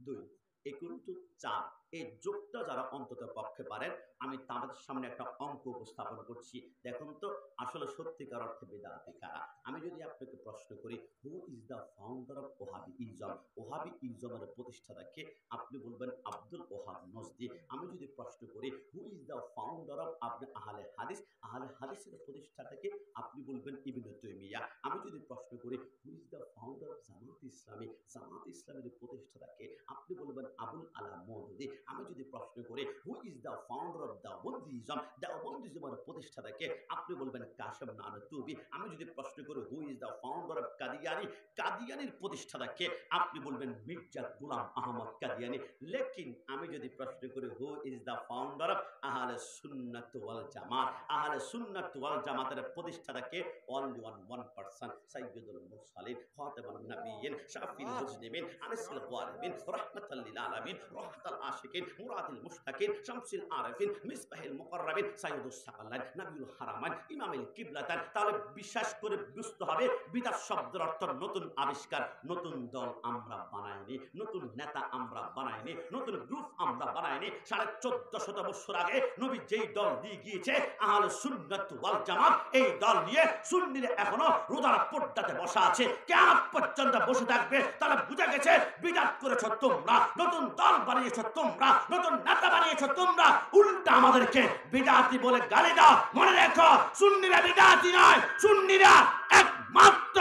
2 = 4। এই যোগটা যারা অন্তত পক্ষে পারেন আমি তাদের সামনে একটা অঙ্ক উপস্থাপন করছি, দেখুন তো আসলে সত্যিকার অর্থে বেদাতি কারা। আমি যদি আপনাকে প্রশ্ন করি, who is the founder of Wahhabism, ওহাবি ইজমের প্রতিষ্ঠাতাকে, আপনি বলবেন আব্দুল ওহাব নজদি। আমি যদি প্রশ্ন করি, who is the founder of আপনি আহলে হাদিস, আহলে হাদিসের প্রতিষ্ঠাতাকে, আপনি বলবেন ইবনে তাইমিয়া। আমি যদি প্রশ্ন করি, who is the founder of Jamaat Islami, Jamaat ইসলামের প্রতিষ্ঠাতাকে, আপনি বলবেন আবুল আলা মওদুদি। আমি যদি প্রশ্ন করি, who is the founder of Deobandism, দেওবন্দিজমের প্রতিষ্ঠাতাকে, আপনি বলবেন কাশেম নানতুবি। আমি যদি প্রশ্ন করি, who is the founder of Qadiani, কাদিয়ানির প্রতিষ্ঠাতাকে, আপনি বলবেন মির্জা গোলাম আহমদ কাদিয়ানি। লেকিন আমি যদি প্রশ্ন করি, who is the founder of আহলে সুন্নাত ওয়াল জামাত, আহলে সুন্নাত ওয়াল জামাতের প্রতিষ্ঠাতাকে, অনলি ওয়ান পারসন, সাইয়্যিদুল মুরসালিন, খাতামুন নবিয়্যিন, শাফিউল মুজনিবিন, আনিসুল ওয়ালিদিন, রাহমাতাল লিল আলামিন, রাহমাতাল আশিকিন, মুরাদিল মুশতাকিন, শামসুল আরিফিন, মিসবাহুল মুকাররাবিন, সাইয়্যিদুস সাকালাইন, নবিউল হারামাইন, ইমামুল কিবলাতান। তাহলে বিশ্বাস করে বুঝতে হবে, বিদআত শব্দের অর্থ নতুন আবিষ্কার। নতুন দল আমরা বানাইনি, নতুন নেতা আমরা বানাইনি, নতুন গ্রুপ আমরা বানাইনি। 1450 বছর আগে নবী যেই দল দিয়ে গিয়েছে আহলে সুন্নাত ওয়াল জামাত, এই দল নিয়ে সুন্নিরা এখনো রোজার পর্দাতে বসা আছে, কিয়ামত পর্যন্ত বসে থাকবে। তাহলে বুঝা গেছে বিদআত করেছো তোমরা, নতুন দল বানিয়েছো তোমরা, নতুন নেতা বানিয়েছো তোমরা, উল্টা আমাদেরকে বিদআতি বলে গালি দাও। মনে রেখো, সুন্নিরা বিদআতি নয়, সুন্নিরা একমাত্র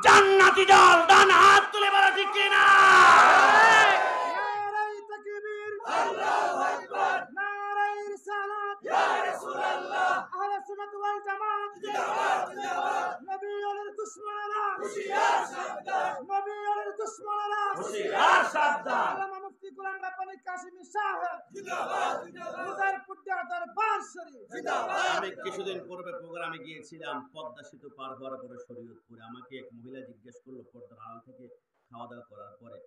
জান্নাতি দল। ডান হাত তুলে বলো ঠিক কিনা? নারায়ে তাকবীর, আল্লাহু আকবার, নারায়ে রিসালাত, ইয়া রাসূলুল্লাহ, আহলে সুন্নাত ওয়াল জামাত জিন্দাবাদ, জিন্দাবাদ। নবীর দুশমনেরা হুশিয়ার সাবধান, নবীর দুশমনেরা হুশিয়ার সাবধান। আল্লামা মুফতি গোলাম রব্বানী কাশিমি সাহেব জিন্দাবাদ, জিন্দাবাদ। রোজার পর্দা দরবার শরীফ জিন্দাবাদ। আমি কিছুদিন পূর্বে প্রোগ্রামে গিয়েছিলাম পদ্মা সেতু পার হওয়ার পরে শরীয়তপুরে। আমাকে এক মহিলা জিজ্ঞেস করলো পর্দার আড়াল থেকে খাওয়া দাওয়া করার পরে,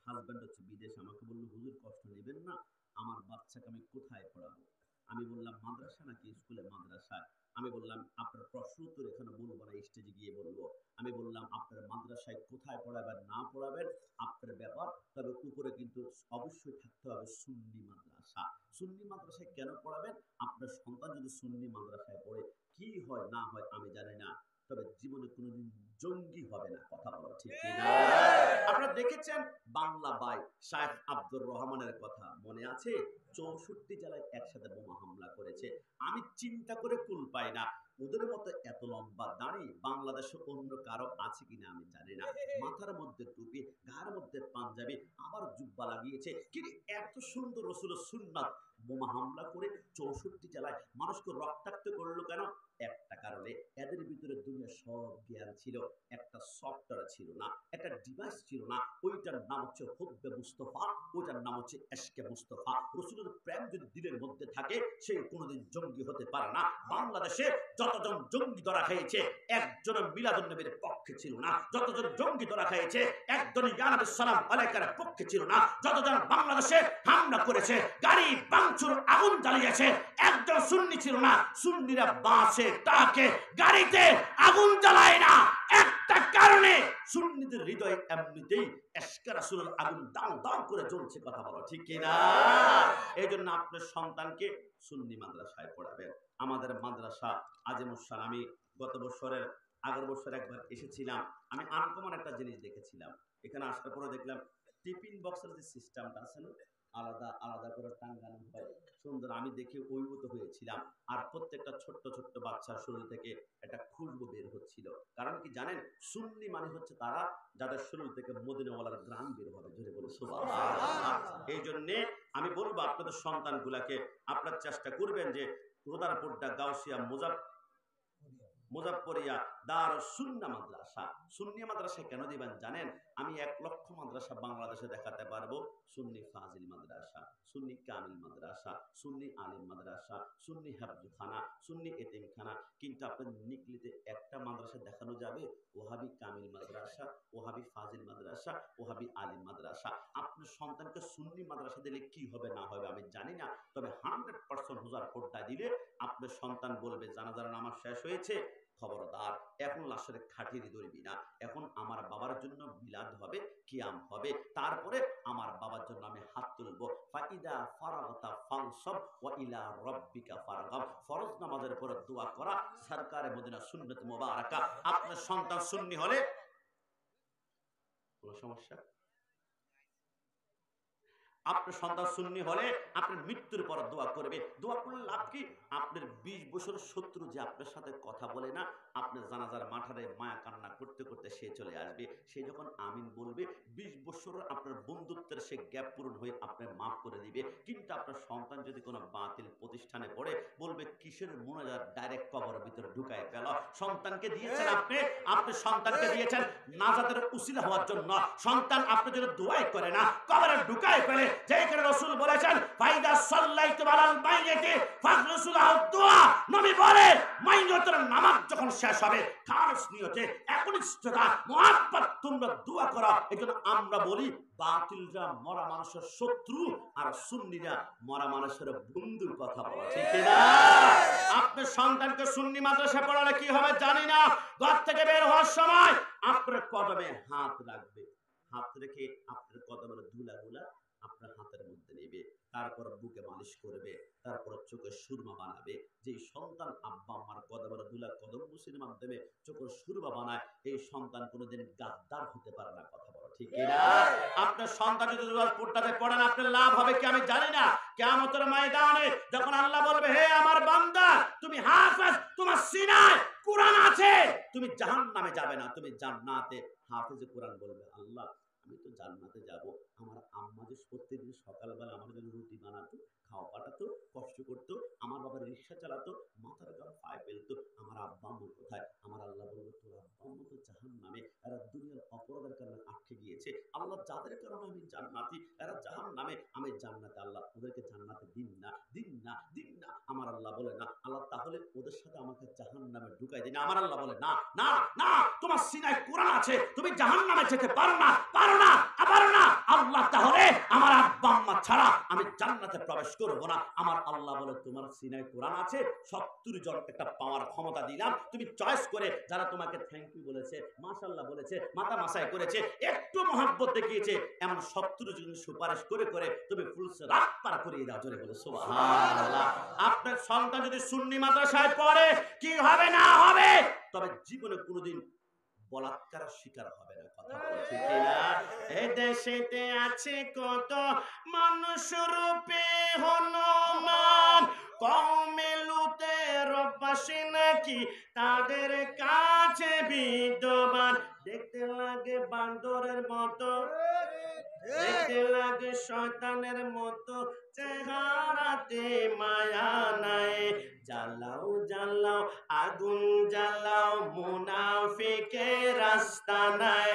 হাজব্যান্ড হচ্ছে বিদেশ, আমাকে বললো হুজুর কষ্ট নেবেন না, আমার বাচ্চাকে আমি কোথায় পড়াবো? আমি বললাম মাদ্রাসা নাকি স্কুলে? মাদ্রাসা। আমি বললাম আপনার প্রশ্ন উত্তর এখানে বলবো না, স্টেজে গিয়ে বলবো। আমি বললাম আপনার মাদ্রাসায় কোথায় পড়াবেন না পড়াবেন আপনার ব্যাপার, তবে উপরে কিন্তু অবশ্যই থাকতে হবে সুন্নি মাদ্রাসা। সুন্নি মাদ্রাসায় কেন পড়াবেন? আপনার সন্তান যদি সুন্নি মাদ্রাসায় পড়ে কি হয় না হয় আমি জানি না, তবে জীবনে কোনোদিন জঙ্গি হবে না। কথা বলো ঠিক কিনা? আপনারা দেখেছেন বাংলা বাই শায়েখ আব্দুর রহমানের কথা মনে আছে? 64 জেলায় একসাথে বোমা হামলা করেছে। আমি চিন্তা করে কুল পাই না, ওদের মতো এত লম্বা দাড়ি বাংলাদেশে অন্য কারো আছে কিনা আমি জানি না। মাথার মধ্যে টুপি, গায়ের মধ্যে পাঞ্জাবি, আবার জুব্বা লাগিয়েছে, কিন্তু এত সুন্দর রাসূলের সুন্নাত বোমা হামলা করে 64 জেলায় মানুষকে রক্তাক্ত করলো কেন? একটা কারণে, এদের ভিতরে দুনিয়া সব জ্ঞান ছিল, একটা সফটওয়্যার ছিল না, একটা ডিভাইস ছিল না। ওইটার নাম হচ্ছে হুব্বে মুস্তফা, ওইটার নাম হচ্ছে ইশকে মুস্তফা। রাসূলের প্রেম যদি দিলের মধ্যে থাকে, সে কোনোদিন জঙ্গি হতে পারে না। বাংলাদেশে যতজন জঙ্গি ধরা খেয়েছে, একজন মিলাদুন নবীর পক্ষে ছিল না। যতজন জঙ্গি ধরা খেয়েছে, একজন ইয়া নবী সাল্লাল্লাহু আলাইহি ওয়াসাল্লামের পক্ষে ছিল না। যতজন বাংলাদেশে হামলা করেছে, গাড়ি ভাঙচুর, আগুন জ্বালিয়েছে, একজন সুন্নি ছিল না। সুন্নিরা বাসে, ট্রাকে, গাড়িতে আগুন জ্বালায় না, একটা কারণে সুন্নিদের হৃদয়ে এমনিতেই ইশকে রাসূলের আগুন দাও দাও করে জ্বলছে। কথা বলো ঠিক কিনা? এই জন্য আপনার সন্তানকে সুন্নি মাদ্রাসায় পড়াবেন। আমাদের মাদ্রাসা আজিমুস-শান, আমি গত বছরের আগের বছর একবার এসেছিলাম, আমি আনকমন একটা জিনিস দেখেছিলাম। এখানে আসার পরে দেখলাম টিফিন বক্সের যে সিস্টেমটা আছে না, আলাদা আলাদা করে টাঙ্গানো হয়, সুন্দর। আমি দেখে অভিভূত হয়েছিলাম। আর প্রত্যেকটা ছোট্ট ছোট্ট বাচ্চার শরীর থেকে একটা খুশবু বের হচ্ছিল। কারণ কি জানেন? সুন্নি মানে হচ্ছে তারা যাদের শরীর থেকে মদিনাওয়ালার গ্রাম বের হবে। জোরে বলে সুবহানাল্লাহ। এই জন্যে আমি বলবো আপনাদের সন্তানগুলাকে আপনার চেষ্টা করবেন যে রোদার পর্দা, গাউসিয়া, মুজাফফরিয়া, দারুস সুন্নাহ মাদ্রাসা। সুন্নি মাদ্রাসা কেন দিবেন জানেন? আমি 1 লক্ষ মাদ্রাসা বাংলাদেশে দেখাতে পারবো। সুন্নি ফাজিল মাদ্রাসা, সুন্নি কামিল মাদ্রাসা, সুন্নি আলিম মাদ্রাসা, সুন্নি হাফজখানা, সুন্নি এতিমখানা। কিন্তু আপনার নিকলিতে একটা মাদ্রাসা দেখানো যাবে ওহাবি কামিল মাদ্রাসা, ওহাবি ফাজিল মাদ্রাসা, ওহাবি আলিম মাদ্রাসা। আপনার সন্তানকে সুন্নি মাদ্রাসা দিলে কি হবে না হবে আমি জানি না, তবে 100% হুজার পর্দা দিলে আপনার সন্তান বলবে জানাজার নামাজ শেষ হয়েছে, খবরদার এখন লাশের খাটিয়ে ধরবি না। এখন আমার বাবার জন্য মিলাদ হবে, কিয়াম হবে, তারপরে আমার বাবার জন্য আমি হাত তুলবো। ফাইদা ফারাগতা ফানসাব ওয়া ইলা রাব্বিকা ফারগাব। ফরজ নামাজের পরে দোয়া করা সরকারে মদিনা সুন্নাত মুবারাকা। আপনার সন্তান সুন্নি হলে কোনো সমস্যা? আপনার সন্তান সুন্নি হলে আপনার মৃত্যুর পর দোয়া করবে। দোয়া করলে লাভ কি? আপনার 20 বছর শত্রু যে আপনার সাথে কথা বলে না, আপনার জানাজার মাঠারে মায়া কান্না করতে করতে সে চলে আসবে। সে যখন আমিন বলবে 20 বছর আপনার বন্ধুত্বের সে গ্যাপ পূরণ হয়ে আপনার মাফ করে দিবে। কিন্তু আপনার সন্তান যদি কোনো বাতিল প্রতিষ্ঠানে পড়ে বলবে কিসের মুনাজাত, ডাইরেক্ট কবরের ভিতরে ঢুকায় ফেল। সন্তানকে দিয়েছেন আপনি সন্তানকে দিয়েছেন নাজাতের উসিলা হওয়ার জন্য। সন্তান আপনি যদি দোয়াই করে না, কবরে ঢুকায় ফেলে। যেখানে রাসূল বলেছেন ফাইদা সাল্লাইতু আলাল মাইয়িতি ফাগসুলহু দুআ, নবী বলে মাইয়তের নামাজ যখন শেষ হবে খালিস নিয়তে একনিষ্ঠতা মুহাব্বত তোমরা দোয়া করো। এজন্য আমরা বলি বাতিলরা মরা মানুষের শত্রু আর সুন্নিরা মরা মানুষের বন্ধুর কথা বলে, ঠিক না? আপনার সন্তানকে সুন্নি মাদ্রাসায় পড়ালে কি হবে জানি না। ঘর থেকে বের হওয়ার সময় আপনার কদমে হাত রাখবে, হাত রেখে আপনার কদমের ধুলাগুলা আপনার হাতের মধ্যে নেবে, তারপর বুকে মালিশ করবে, তারপর চোখের সুরমা বানাবে। যে সন্তান আব্বা আম্মার কদমের ধুলা কদম মুসির মাধ্যমে চোখের সুরমা বানায়, এই সন্তান কোনোদিন গাদ্দার হতে পারে না, কথা বলো ঠিক কিনা? আপনার সন্তান যদি কোরআনে পড়েন আপনার লাভ হবে কি আমি জানি না। কিয়ামতের ময়দানে যখন আল্লাহ বলবে হে আমার বান্দা তুমি হাফেজ, তোমার সিনায় কোরআন আছে, তুমি জাহান্নামে যাবে না, তুমি জান্নাতে। হাফেজে কোরআন বলবে আল্লাহ আমি তো জান্নাতে যাব। আমার আম্মা যে প্রত্যেকদিন সকালবেলা আমার জন্য রুটি বানাতো, খাওয়া পাঠাতো, কষ্ট করতো, আমার বাবা রিক্সা চালাতো, মাথার গাম পায়ে ফেলতো, আমার আব্বা আম্মা কোথায়? আমার আল্লাহ বলবো তোর আব্বা আম্মা তো জাহান্নামে, এরা দুনিয়ার অপরাধের কারণে আটকে গিয়েছে। আল্লাহ যাদের কারণে আমি জান্নাতি, এরা জাহান্নামে, আমি জান্নাতে। আল্লাহ ওদেরকে জান্নাতে দিন না, দিন না, দিন না। আমার আল্লাহ বলে না। আল্লাহ তাহলে ওদের সাথে আমাকে জাহান্নামে ঢুকাই দিন। আমার আল্লাহ বলে না, না, না, তোমার সিনায় কোরআন আছে, তুমি জাহান্নামে যেতে পারো না, পারো না, পারো না। আল্লাহ তাহলে আমার আব্বা আম্মা ছাড়া আমি জান্নাতে প্রবেশ করব না। আমার আল্লাহ বলে তোমার সিনায় কোরআন আছে, 70 জন একটা পাওয়ার ক্ষমতা দিলাম, তুমি চয়েস করে যারা তোমাকে থ্যাংক ইউ বলেছে, মাশাআল্লাহ বলেছে, মাথা মাসায় করেছে, একটু মহব্বত দেখিয়েছে, এমন 70 জন সুপারিশ করে করে তুমি ফুলসে রাত পার করিয়ে দাও। জোরে বলে সুবহানাল্লাহ। আপনার সন্তান যদি সুন্নি মাদ্রাসায় পড়ে কি হবে না হবে, তবে জীবনে কোনোদিন বলাৎকার শিকার হবে না, কথা বলে ঠিক না? এই দেশেতে আছে কত মানুষ রূপে হনুমান, কওমে লুতের পাশে নাকি তাদের কাছে বিদ্যমান। দেখতে লাগে বান্দরের মতো, দেখতে লাগে শয়তানের মতো, চেহারাতে মায়া নাই। জ্বালাও জ্বালাও আগুন জ্বালাও, মুনাফিকের রাস্তা নাই।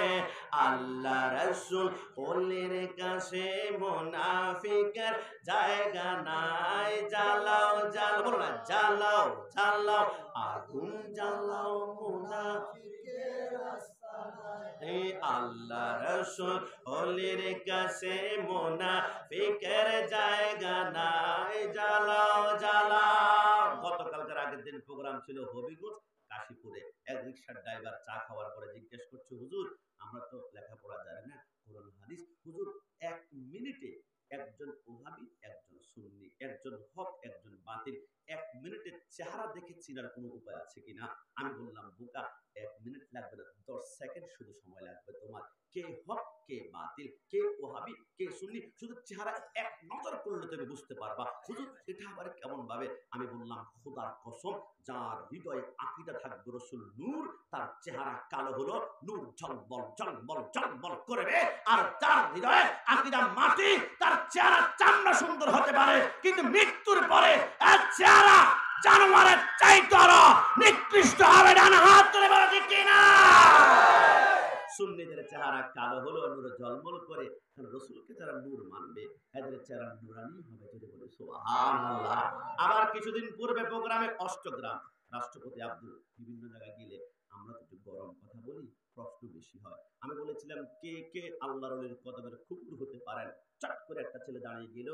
আল্লাহ রাসূল ওলের কাছে মুনাফিকের জায়গা নাই। জ্বালাও জ্বালাও, বলো না, জ্বালাও জ্বালাও আগুন জ্বালাও, মুনাফিকের রাস্তা নাই। আল্লাহ রাসূল ওলের কাছে মুনাফিকের জায়গা নাই। জ্বালাও জ্বালাও। গতকালকার আগের দিন প্রোগ্রাম ছিল হবিগঞ্জ কাশীপুরে। এক রিকশার ড্রাইভার চা খাওয়ার পরে জিজ্ঞেস করছে হুজুর আমরা তো লেখাপড়া জানি না, কোরআন হাদিস, হুজুর 1 মিনিটে একজন ওহাবি, একজন সুন্নি, একজন হক, একজন বাতিল, 1 মিনিটের চেহারা দেখে চিনার কোনো উপায় আছে কিনা? আমি বললাম বোকা 1 মিনিট লাগবে না, 10 সেকেন্ড শুধু সময় লাগবে তোমার। কে হক, কে বাতিল, কে ওহাবি, কে সুন্নি, শুধু চেহারা এক নজর করলে তুমি বুঝতে পারবা। হুজুর এটা আবার কেমন ভাবে? আমি বললাম খোদার কসম, যার হৃদয়ে আকীদা থাকবে রাসূল নূর, তার চেহারা কালো হলো নূর ঝলমল ঝলমল ঝলমল করবে। আর যার হৃদয়ে আকীদা মাটি, তার চেহারা চামড়া সুন্দর হতে পারে, কিন্তু মৃত্যুর পরে এর চেহারা জানোয়ারের চাইতে আরো নিকৃষ্ট হবে। না হাত তুলে বলো ঠিক কিনা? সুন্নিদের চেহারা কালো হলো নূর ঝলমল করে, কারণ রাসূলকে যারা নূর মানবে এদের চেহারা নূরানি হবে। যদি বলি সুবহানাল্লাহ। আবার কিছুদিন পূর্বে প্রোগ্রামে অষ্টগ্রাম রাষ্ট্রপতি আব্দুল বিভিন্ন জায়গায় গেলে আমরা তো একটু গরম কথা বলি, প্রশ্ন বেশি হয়। আমি বলেছিলাম কে কে আল্লাহর ওলির কদমের খুকুর হতে পারেন? চট করে একটা ছেলে দাঁড়িয়ে গেল,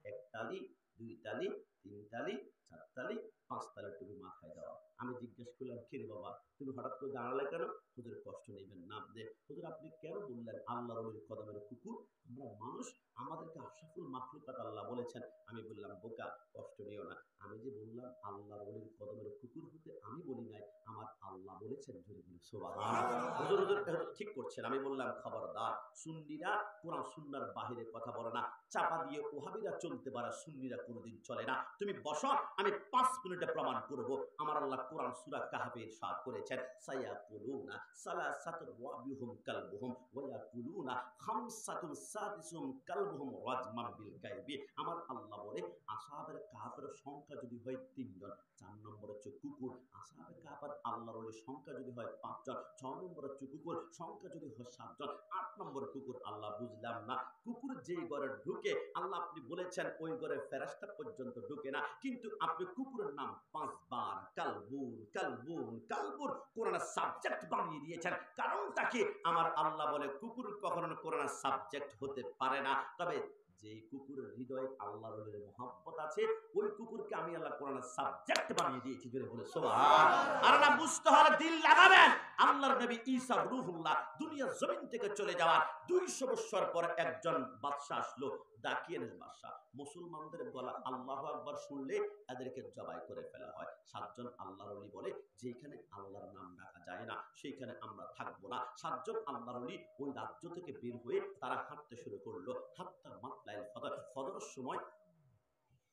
1 তালি, 2 তালি, 3 তালি, 4 তালি, 5 তালি টুপি মাথায় দেওয়া। আমি জিজ্ঞেস করলাম, কি রে বাবা, তুমি হঠাৎ করে দাঁড়ালে কেন? হুজুর কষ্ট নেবেন না যে, হুজুর আপনি কেন বললেন আল্লাহর ওলির কদমের কুকুর? আমরা মানুষ, আমাদেরকে আশরাফুল মাখলুকাত আল্লাহ বলেছেন। আমি বললাম, বোকা, কষ্ট নিও না। আমি যে বললাম আল্লাহর ওলির কদমের কুকুর হতে, আমি বলি নাই, আমার আল্লাহ বলেছেন। জোরে বলি সুবহানাল্লাহ। হুজুর হুজুর ঠিক করছেন। আমি বললাম, খবরদার, সুন্নিরা কোরআন সুন্নাহর বাহিরে কথা বলে না। চাপা দিয়ে ওহাবিরা চলতে পারে, সুন্নিরা কোনোদিন চলে না। তুমি বসো, আমি 5 মিনিটে প্রমাণ করব। আমার আল্লাহ কোরআন সূরা কাহফে ইরশাদ করেছেন, সায়াকুলুনা সালাসাতুর রাবিহুম কালবুহুম ওয়া ইয়াকুলুনা খামসাতুন সাদিসুম কালবুহুম রাজমান বিল গায়বি। আমার আল্লাহ বলে, আসহাবের কাহফের সংখ্যা যদি হয় 3 জন, 4 নম্বর হচ্ছে কুকুর। আসহাবে কাহফের আল্লাহর ওলির সংখ্যা যদি হয় 5 জন, 6 নম্বর হচ্ছে কুকুর। সংখ্যা যদি হয় 7 জন, 8 নম্বর কুকুর। আল্লাহ বুঝলাম না, কুকুর যেই ঘরে ঢুকে আল্লাহ আপনি বলেছেন ওই ঘরে ফেরেশতা পর্যন্ত ঢুকে না, কিন্তু আপনি কুকুরের নাম 5 বার কালবুন কালবুন কালবুন কোরআনের সাবজেক্ট বানিয়ে দিয়েছেন। কারণটা কি? আমার আল্লাহ বলে কুকুর কখনো কোরআনের সাবজেক্ট হতে পারে না। তবে যে কুকুরের হৃদয়ে আল্লাহর ওলির মহব্বত আছে, ওই কুকুরকে আমি আল্লাহ কোরআনের সাবজেক্ট বানিয়ে দিয়েছি। জোরে বলে সুবহানাল্লাহ। আর না বুঝতে হলে দিল লাগাবেন। আল্লাহর নবী ঈসা রূহুল্লাহ দুনিয়ার জমিন থেকে চলে যাওয়ার 200 বছর পর একজন বাদশা আসলো, দাকিয়ানের বাদশা। মুসলমানদের গলা আল্লাহু আকবার শুনলে এদেরকে জবাই করে ফেলা হয়। 7 জন আল্লাহর ওলি বলে, যেখানে আল্লাহর নাম ডাকা যায় না সেইখানে আমরা থাকবো না। 7 জন আল্লাহর ওলি ওই রাজ্য থেকে বের হয়ে তারা হাঁটতে শুরু করলো। হাত্তা মাতলাইল ফজর, ফজরের সময়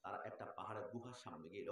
তারা একটা পাহাড়ের গুহার সামনে গেল।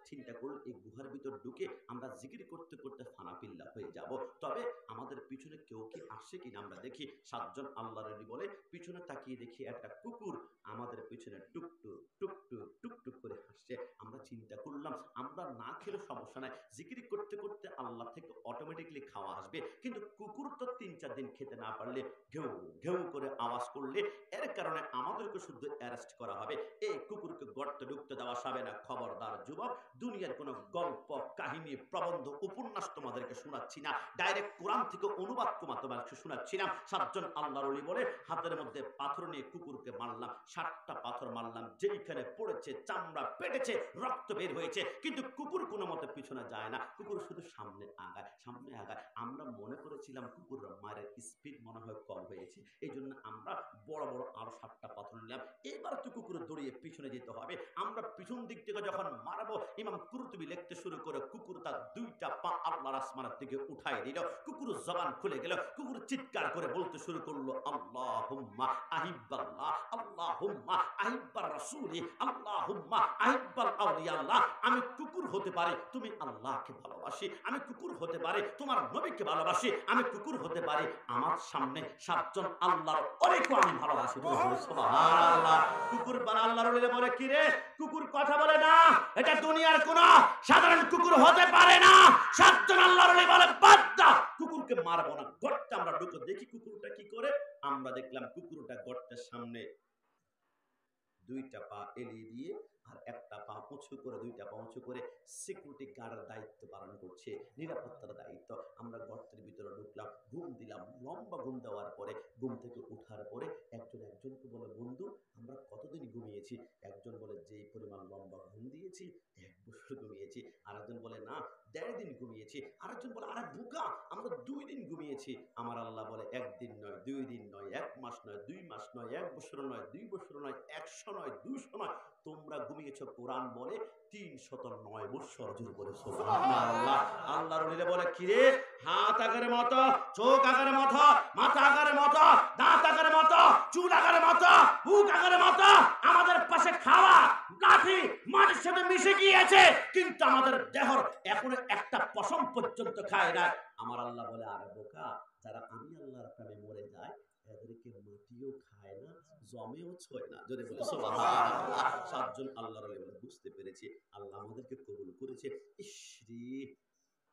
চিন্তা করল এই গুহার ভিতর ঢুকে আমরা জিকির করতে করতে ফানাফিল্লা হয়ে যাব। তবে আমাদের পিছনে কেউ কি আসছে কিনা আমরা দেখি। 7 জন আল্লাহর ওলি বলে, পিছনে তাকিয়ে দেখি একটা কুকুর আমাদের পিছনে টুকটুক টুকটুক টুকটুক করে হাসছে। আমরা চিন্তা করলাম, আমরা না খেলে সমস্যা নাই, জিকির করতে করতে আল্লাহ থেকে অটোমেটিকলি খাওয়া আসবে। কিন্তু কুকুর তো 3-4 দিন খেতে না পারলে ঘেউ ঘেউ করে আওয়াজ করলে এর কারণে আমাদেরকে শুধু অ্যারেস্ট করা হবে। এই কুকুরকে গর্তে ঢুকতে দেওয়া যাবে না। খবরদার যুবক, দুনিয়ার কোনো গল্প কাহিনী প্রবন্ধ উপন্যাস তোমাদেরকে শোনাচ্ছি না, ডাইরেক্ট কোরআন থেকে অনুবাদ তোমাদেরকে শোনাচ্ছি না। 7 জন আল্লাহর ওলি বলে, হাতের মধ্যে পাথর নিয়ে কুকুরকে মারলাম। 7টা পাথর মারলাম, যেইখানে পড়েছে চামড়া পেটেছে, রক্ত বের হয়েছে, কিন্তু কুকুর কোনো মতে পিছনে যায় না। কুকুর শুধু সামনে আগায়, সামনে আগায়। আমরা মনে করেছিলাম কুকুরের মায়ের স্পিড মনে হয় কম হয়েছে, এই জন্য আমরা বড় বড় আরো 7টা পাথর নিলাম। এবার তো কুকুর দৌড়িয়ে পিছনে যেতে হবে। আমরা পিছন দিক থেকে যখন মারবো, ইমাম কুরতুবী লিখতে শুরু করে, কুকুর তার 2টা পা আল্লাহর আসমানের দিকে উঠায় দিল। কুকুর জবান খুলে গেল। কুকুর চিৎকার করে বলতে শুরু করলো, আল্লাহুম্মা আহিব্বাল্লাহ, আল্লাহুম্মা আহিব্বার রাসূলি, আল্লাহুম্মা আহিব্বাল আউলিয়াল্লাহ। আমি কুকুর হতে পারি, তুমি আল্লাহকে ভালোবাসি। আমি কুকুর হতে পারি, তোমার নবীকে ভালোবাসি। আমি কুকুর হতে পারি, আমার সামনে 7 জন আল্লাহর ওলিকে আমি ভালোবাসি। সুবহানাল্লাহ। কুকুর বানা আল্লাহর ওলি বলে, কি রে কুকুর কথা বলে না, এটা দুনিয়ার কোন সাধারণ কুকুর হতে পারে না। 7 জন আল্লাহর ওলি বলে, বাদ দাও, কুকুরকে মারবো না, গর্তে আমরা ঢুকে দেখি কুকুরটা কি করে। আমরা দেখলাম কুকুরটা গর্তের সামনে 2টা পা এলিয়ে দিয়ে আর একটা পা উঁচু করে, 2টা পা উঁচু করে সিকিউরিটি গার্ডের দায়িত্ব পালন করছে, নিরাপত্তার দায়িত্ব। আমরা গর্তের ভিতরে ঢুকলাম, ঘুম দিলাম। লম্বা ঘুম দেওয়ার পরে, ঘুম থেকে উঠার পরে একজনকে বলে, বন্ধু আমরা কতদিন ঘুমিয়েছি? একজন বলে, যেই পরিমাণ লম্বা ঘুম দিয়েছি 1 বছর ঘুমিয়েছি। আরেকজন বলে, না 1.5 দিন ঘুমিয়েছি। আরেকজন বলে, আরে বোকা, আমরা 2 দিন ঘুমিয়েছি। আমার আল্লাহ বলে, 1 দিন নয়, 2 দিন নয়, 1 মাস নয়, 2 মাস নয়, 1 বছর নয়, 2 বছর নয়, 100 নয়, 200 নয়, তোমরা ঘুমিয়েছো কোরআন বলে 309 বছর। জোরে বলে সুবহানাল্লাহ। আল্লাহর ওলিরা বলে, কি রে, হাত আকারের মতো, চোখ আকারের মতো, মাথা আকারের মতো, দাঁত আকারের মতো, চুল আকারের মতো, বুক আকারের মতো, আমাদের পাশে খাওয়া লাঠি মাটির সাথে মিশে গিয়েছে, কিন্তু আমাদের দেহর এখনো একটা পশম পর্যন্ত খায় না। আমার আল্লাহ বলে, আরে বোকা, যারা আমি আল্লাহর প্রেমে মরে যায় এদেরকে মাটিও খায় না, জমেও ছয় না। যদি বলে সুবহানাল্লাহ। 7 জন আল্লাহর ওলি বলে, বুঝতে পেরেছি আল্লাহ আমাদেরকে কবুল করেছে। ইসরি,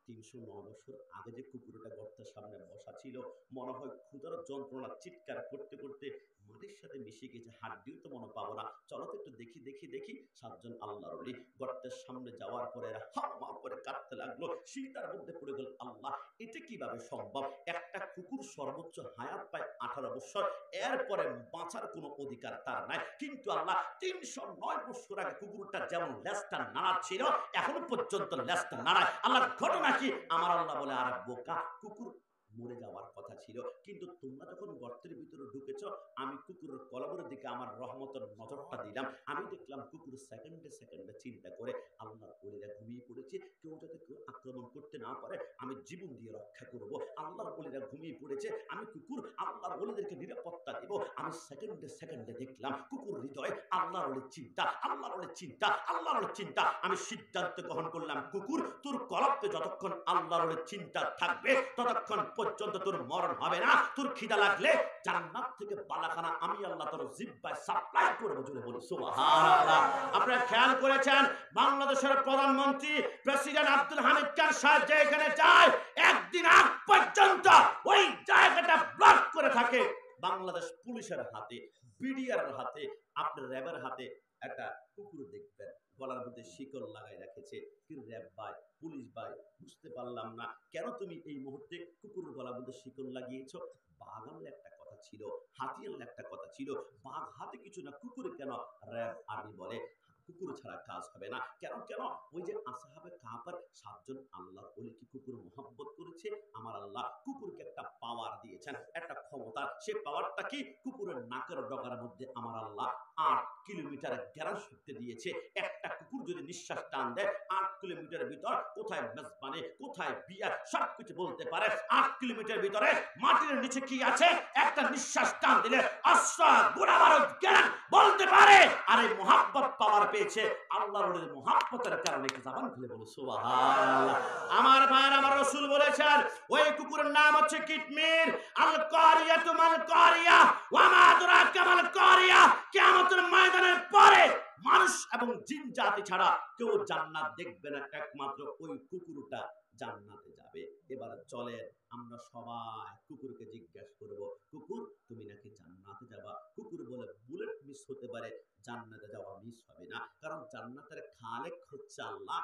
309 বছর আগে যে কুকুরটা গর্তের সামনে বসা ছিল, মনে হয় ক্ষুধার যন্ত্রণা চিৎকার করতে করতে মাটির সাথে মিশে গেছে, হাড্ডিও তো মনে পাবো না, চলো তো একটু দেখি দেখি দেখি। সাতজন আল্লাহর ওলি গর্তের সামনে যাওয়ার পরে এরা হাম্মা করে কাঁদতে লাগলো, শীতার মধ্যে পড়ে গেল। আল্লাহ, এটা কিভাবে সম্ভব? একটা কুকুর সর্বোচ্চ হায়াত পায় 18 বছর, এরপরে বাঁচার কোনো অধিকার তার নাই। কিন্তু আল্লাহ 309 বছর আগে কুকুরটা যেমন লেজটা নাড়াচ্ছিল, এখনো পর্যন্ত লেজটা নাড়ায়। আল্লাহর ঘটনা কি? আমার আল্লাহ বলে, আর বোকা, কুকুর মরে যাওয়ার কথা ছিল, কিন্তু তোমরা যখন গর্তের ভিতরে ঢুকেছ, আমি কুকুরের কলবের দিকে আমার রহমতের নজরটা দিলাম। আমি দেখলাম কুকুর সেকেন্ডে সেকেন্ডে চিন্তা করে আল্লাহর ওলিরা ঘুমিয়ে পড়েছে, কেউ যাতে কেউ আক্রমণ করতে না পারে আমি জীবন দিয়ে রক্ষা করব। আল্লাহর ওলিরা ঘুমিয়ে পড়েছে, আমি কুকুর আল্লাহর ওলিদেরকে নিরাপত্তা দেব। আমি সেকেন্ডে সেকেন্ডে দেখলাম কুকুর হৃদয় আল্লাহর ওলির চিন্তা, আল্লাহর ওলির চিন্তা, আল্লাহর ওলির চিন্তা। আমি সিদ্ধান্ত গ্রহণ করলাম, কুকুর তোর কলবে যতক্ষণ আল্লাহর ওলির চিন্তা থাকবে ততক্ষণ পর্যন্ত তোর মরণ হবে না। তোর খিদা লাগলে জান্নাত থেকে বালাখানা আমি আল্লাহ তোর জিহ্বায় সাপ্লাই করব। জোরে বলি সুবহানাল্লাহ। আপনারা খেয়াল করেছেন, বাংলাদেশের প্রধানমন্ত্রী প্রেসিডেন্ট আব্দুল হামিদ খান সাহেব যে এখানে যায়, একদিন আগ পর্যন্ত ওই জায়গাটা ব্লক করে থাকে। বাংলাদেশ পুলিশের হাতে, বিডিআর হাতে, আপনার র্যাবের হাতে একটা কুকুর দেখবেন গলার মধ্যে শিকল লাগাই রেখেছে। কি র্যাব ভাই, পুলিশ ভাই, বুঝতে পারলাম না কেন তুমি এই মুহূর্তে কুকুরের গলার মধ্যে শিকল লাগিয়েছ? বাঘ আনলে একটা কথা ছিল, হাতি আনলে একটা কথা ছিল, বাঘ হাতে কিছু না, কুকুরে কেন? র্যাব আর্মি বলে কুকুর ছাড়া কাজ হবে না। কেন কেন? ওই যে আসহাবে কাহাফের 7 জন আল্লাহর ওলি কি কুকুর মোহাব্বত করেছে? আমার আল্লাহ কুকুরকে একটা পাওয়ার দিয়েছেন, একটা ক্ষমতা। সে পাওয়ারটা কি? কুকুরের নাকের ডগার মধ্যে আমার আল্লাহ 8 কিলোমিটার গ্যারান শক্তি দিয়েছে। একটা কুকুর যদি নিঃশ্বাস টান দেয় 8 কিলোমিটার ভিতর কোথায় মেজবানি, কোথায় বিয়া, সবকিছু বলতে পারে। 8 কিলোমিটার ভিতরে মাটির নিচে কি আছে একটা নিঃশ্বাস টান দিলে অস্ত্র গোলা বারুদ জ্ঞান বলতে পারে। আর এই মোহাব্বত পাওয়ার পেয়েছে আল্লাহর ওলির মোহাব্বতের কারণে। কি জবান খুলে বলো সুবহানাল্লাহ। আমার ভাই, আমার রাসূল বলেছেন ওই কুকুরের নাম হচ্ছে কিতমির। আল কারিয়াতু মাল কারিয়া ওয়া মা আদরাকা মাল কারিয়া। কিয়ামতের ময়দানের পরে মানুষ এবং জিন জাতি ছাড়া কেউ জান্নাত দেখবে না, একমাত্র ওই কুকুরটা জান্নাতে যাবে। এবার চলেন আমরা সবাই কুকুরকে জিজ্ঞাসা করব, কুকুর তুমি নাকি জান্নাতে যাবা? কুকুর বলে বুলেট মিস হতে পারে, জান্নাতে যাওয়া মিস হবে না, কারণ জান্নাতের খালেক হচ্ছে আল্লাহ,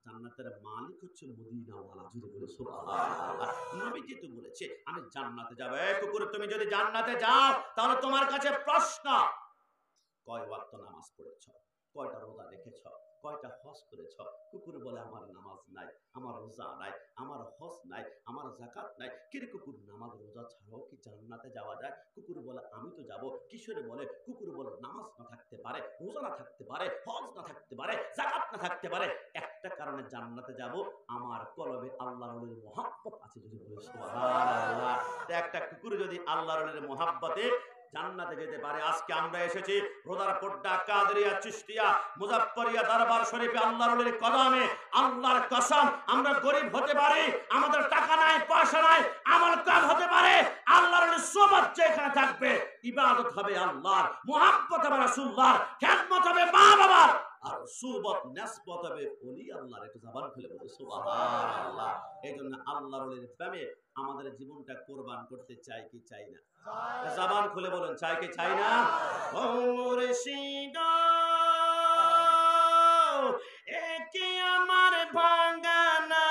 জান্নাতের মালিক হচ্ছে মদিনাওয়ালা। জুড়ে বলে সুবহানাল্লাহ। নবীজি তো বলেছে আমি জান্নাতে যাব। এই কুকুর তুমি যদি জান্নাতে যাও তাহলে তোমার কাছে প্রশ্ন, কয় ওয়াক্ত নামাজ পড়েছ, কয়টা রোজা রেখেছ, কয়টা হজ করেছ? কুকুর বলে আমার নামাজ নাই, আমার রোজা নাই, আমার হজ নাই, আমার যাকাত নাই। কিরে কুকুর, নামাজ রোজা ছাড়াও কি জান্নাতে যাওয়া যায়? কুকুর বলে আমি তো যাব। কিশোরে বলে, কুকুর বলে নামাজ না থাকতে পারে, রোজা না থাকতে পারে, হজ না থাকতে পারে, যাকাত না থাকতে পারে, একটা কারণে জান্নাতে যাব, আমার কলবে আল্লাহর ওলির মোহাব্বত আছে। যদি বলে সুবহানাল্লাহ। একটা কুকুর যদি আল্লাহর ওলির মোহাব্বতে জান্নাতে যেতে পারে। আজকে আমরা এসেছি রোজার পড্ডা, কাদেরিয়া, চিশতিয়া, মুজাফফরিয়া দরবার শরীফে আল্লাহর ওলির কদমে। আল্লাহর কসম, আমরা গরিব হতে পারি, আমাদের টাকা নাই, পয়সা নাই, আমল কম হতে পারে, আল্লাহর ওলির সোহবত যেখানে থাকবে ইবাদত হবে আল্লাহর, মুহাব্বত হবে রাসূলুল্লাহর, খেদমত হবে মা বাবার, আর সোহবত নিসবত হবে ওলি আল্লাহর। একটু জবান খুলে বলো সুবহানাল্লাহ। এইজন্য আল্লাহর ওলির প্রেমে আমাদের জীবনটা কোরবান করতে চাই কি চাই না? জবান খুলে বলেন, চাই কি চাই না? ও মুর্শিদ একে আমার ভাঙানা,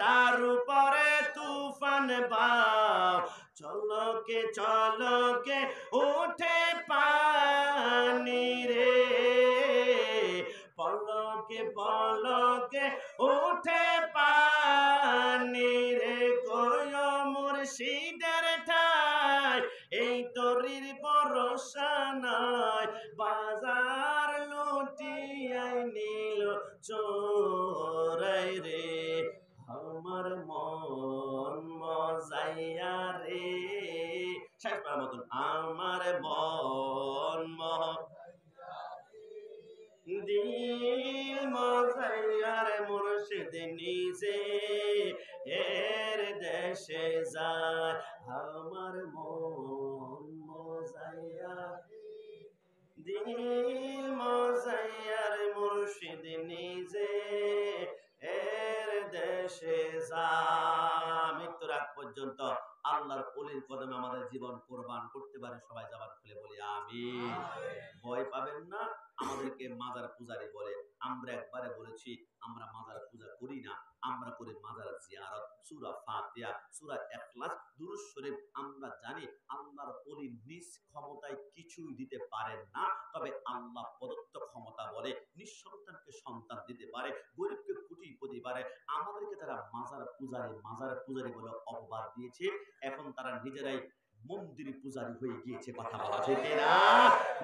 তার উপরে তুফান বাও, চলকে ওঠে পানি রে, পলকে পলকে ওঠে পানি রে, কয় মুর্শিদের ঠাই এই তরির ভরসা নাই, বাজার লুটিয়াই নিল চোরাই রে, আমার মন মজাইয়া রে। শেষ পারার মতন, আমার মন দিল মজাইয়ার মুর্শিদ নিজে এর দেশে যায়, আমার মন মজাইয়া দিল মজাইয়ার মুর্শিদ নিজে এর দেশে যায়। মৃত্যুর আগ পর্যন্ত আল্লাহর ওলির কদমে আমাদের জীবন কোরবান করতে পারে। সবাই জবান খুলে বলি আমিন। ভয় পাবেন না, আমাদেরকে মাজার পূজারি বলে। আমরা একবারে বলেছি আমরা মাজার পূজা করি না, আমরা করি মাজার জিয়ারত। সূরা ফাতিহা, সূরা ইখলাস, দুরূদ শরীফ। আমরা জানি আল্লাহর ওলি নিজ ক্ষমতায় কিছুই দিতে পারেন না, তবে আল্লাহ প্রদত্ত ক্ষমতা বলে নিঃসন্তানকে সন্তান দিতে পারে, গরিবকে কোটিপতি পারে। আমাদেরকে যারা মাজার পূজারি বলে অপবাদ দিয়েছে, এখন তারা নিজেরাই মন্দির পূজারি হয়ে গিয়েছে। কথা বলা ঠিক না?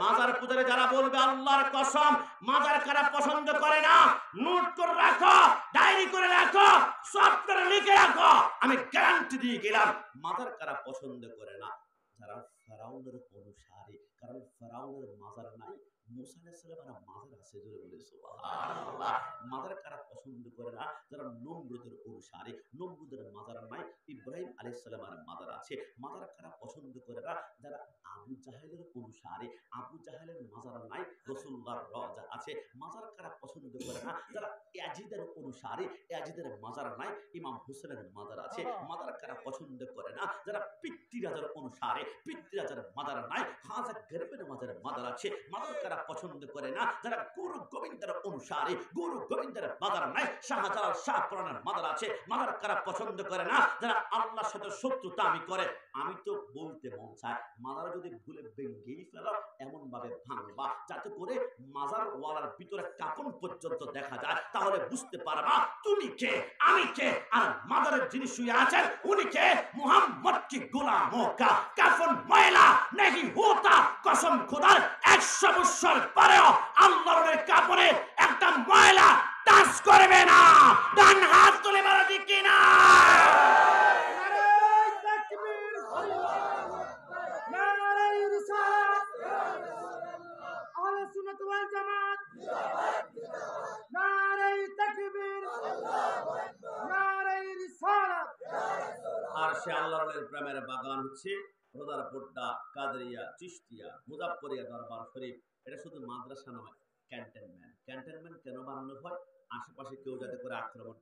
মাজার পূজারি যারা বলবে আল্লাহর কসম মাজার কারা পছন্দ করে না, নোট করে রাখো, ডায়েরি করে রাখো, সব করে লিখে রাখো, আমি গ্যারান্টি দিয়ে গেলাম মাজার কারা পছন্দ করে না। যারা ফেরাউনের অনুসারী, কারণ ফেরাউনের মাজার নাই, মুসা আলাইহিস সালামের মাজার আছে। জোরে বলে সুবহানাল্লাহ। মাজার কারা পছন্দ করে না? যারা নমরুদের অনুসারী, নমরুদের মাজার নাই, ইব্রাহিম আলাইহিস সালামের মাজার আছে। মাজার কারা পছন্দ করে না? যারা আবু জাহেলের অনুসারী, আবু জাহেলের মাজার নাই, রাসূলুল্লাহর রওজা আছে। মাজার কারা পছন্দ করে না? যারা ইয়াজিদের অনুসারী, ইয়াজিদের মাজার নাই, ইমাম হোসেনের মাজার আছে। মাজার কারা পছন্দ করে না? যারা পিতৃরাজার অনুসারী, পিতৃরাজার মাজার নাই, খাজা গরিবের মাজার আছে। মাজার কারা পছন্দ করে না? যারা গুরু গোবিন্দের অনুসারী, গুরু গোবিন্দের মাজার নাই, শাহজালাল শাহ পরানের মাজার আছে। মাজার কারা পছন্দ করে না? যারা আল্লাহর সাথে শত্রুতা আমি করে। আমি তো বলতে মন চায় মাজার যদি ভুলে ভেঙ্গেই ফেলো, এমন ভাবে ভাঙবা যাতে করে মাজার ওয়ালার ভিতরে কাপন পর্যন্ত দেখা যায়, তাহলে বুঝতে পারবা তুমি কে, আমি কে, আর মাজারের যিনি শুয়ে আছেন উনি কে। মুহাম্মদ কি গোলামোं का কাফন ময়লা नहीं होता, কসম খোদার 100 বছর পরেও আল্লাহর কাপড়ে একটা ময়লা টাচ করবে না। ডান হাত তুলে বলো ঠিক কিনা? নারায়ে তাকবীর, নারায়ে রিসালাত, আহলে সুন্নাত ওয়াল জামাত, নারায়ে তাকবীর, নারায়ে রিসালাত। আর সে আল্লাহর প্রেমের বাগান হচ্ছে রোজার পোড্ডা, কাদরিয়া, চিশতিয়া, মুজাফফরিয়া দরবার শরীফ। এটা শুধু মাদ্রাসা নয়, ক্যান্টনমেন্ট। ক্যান্টনমেন্ট কেন বানানো হয়? আশেপাশে কেউ যাতে করে আক্রমণ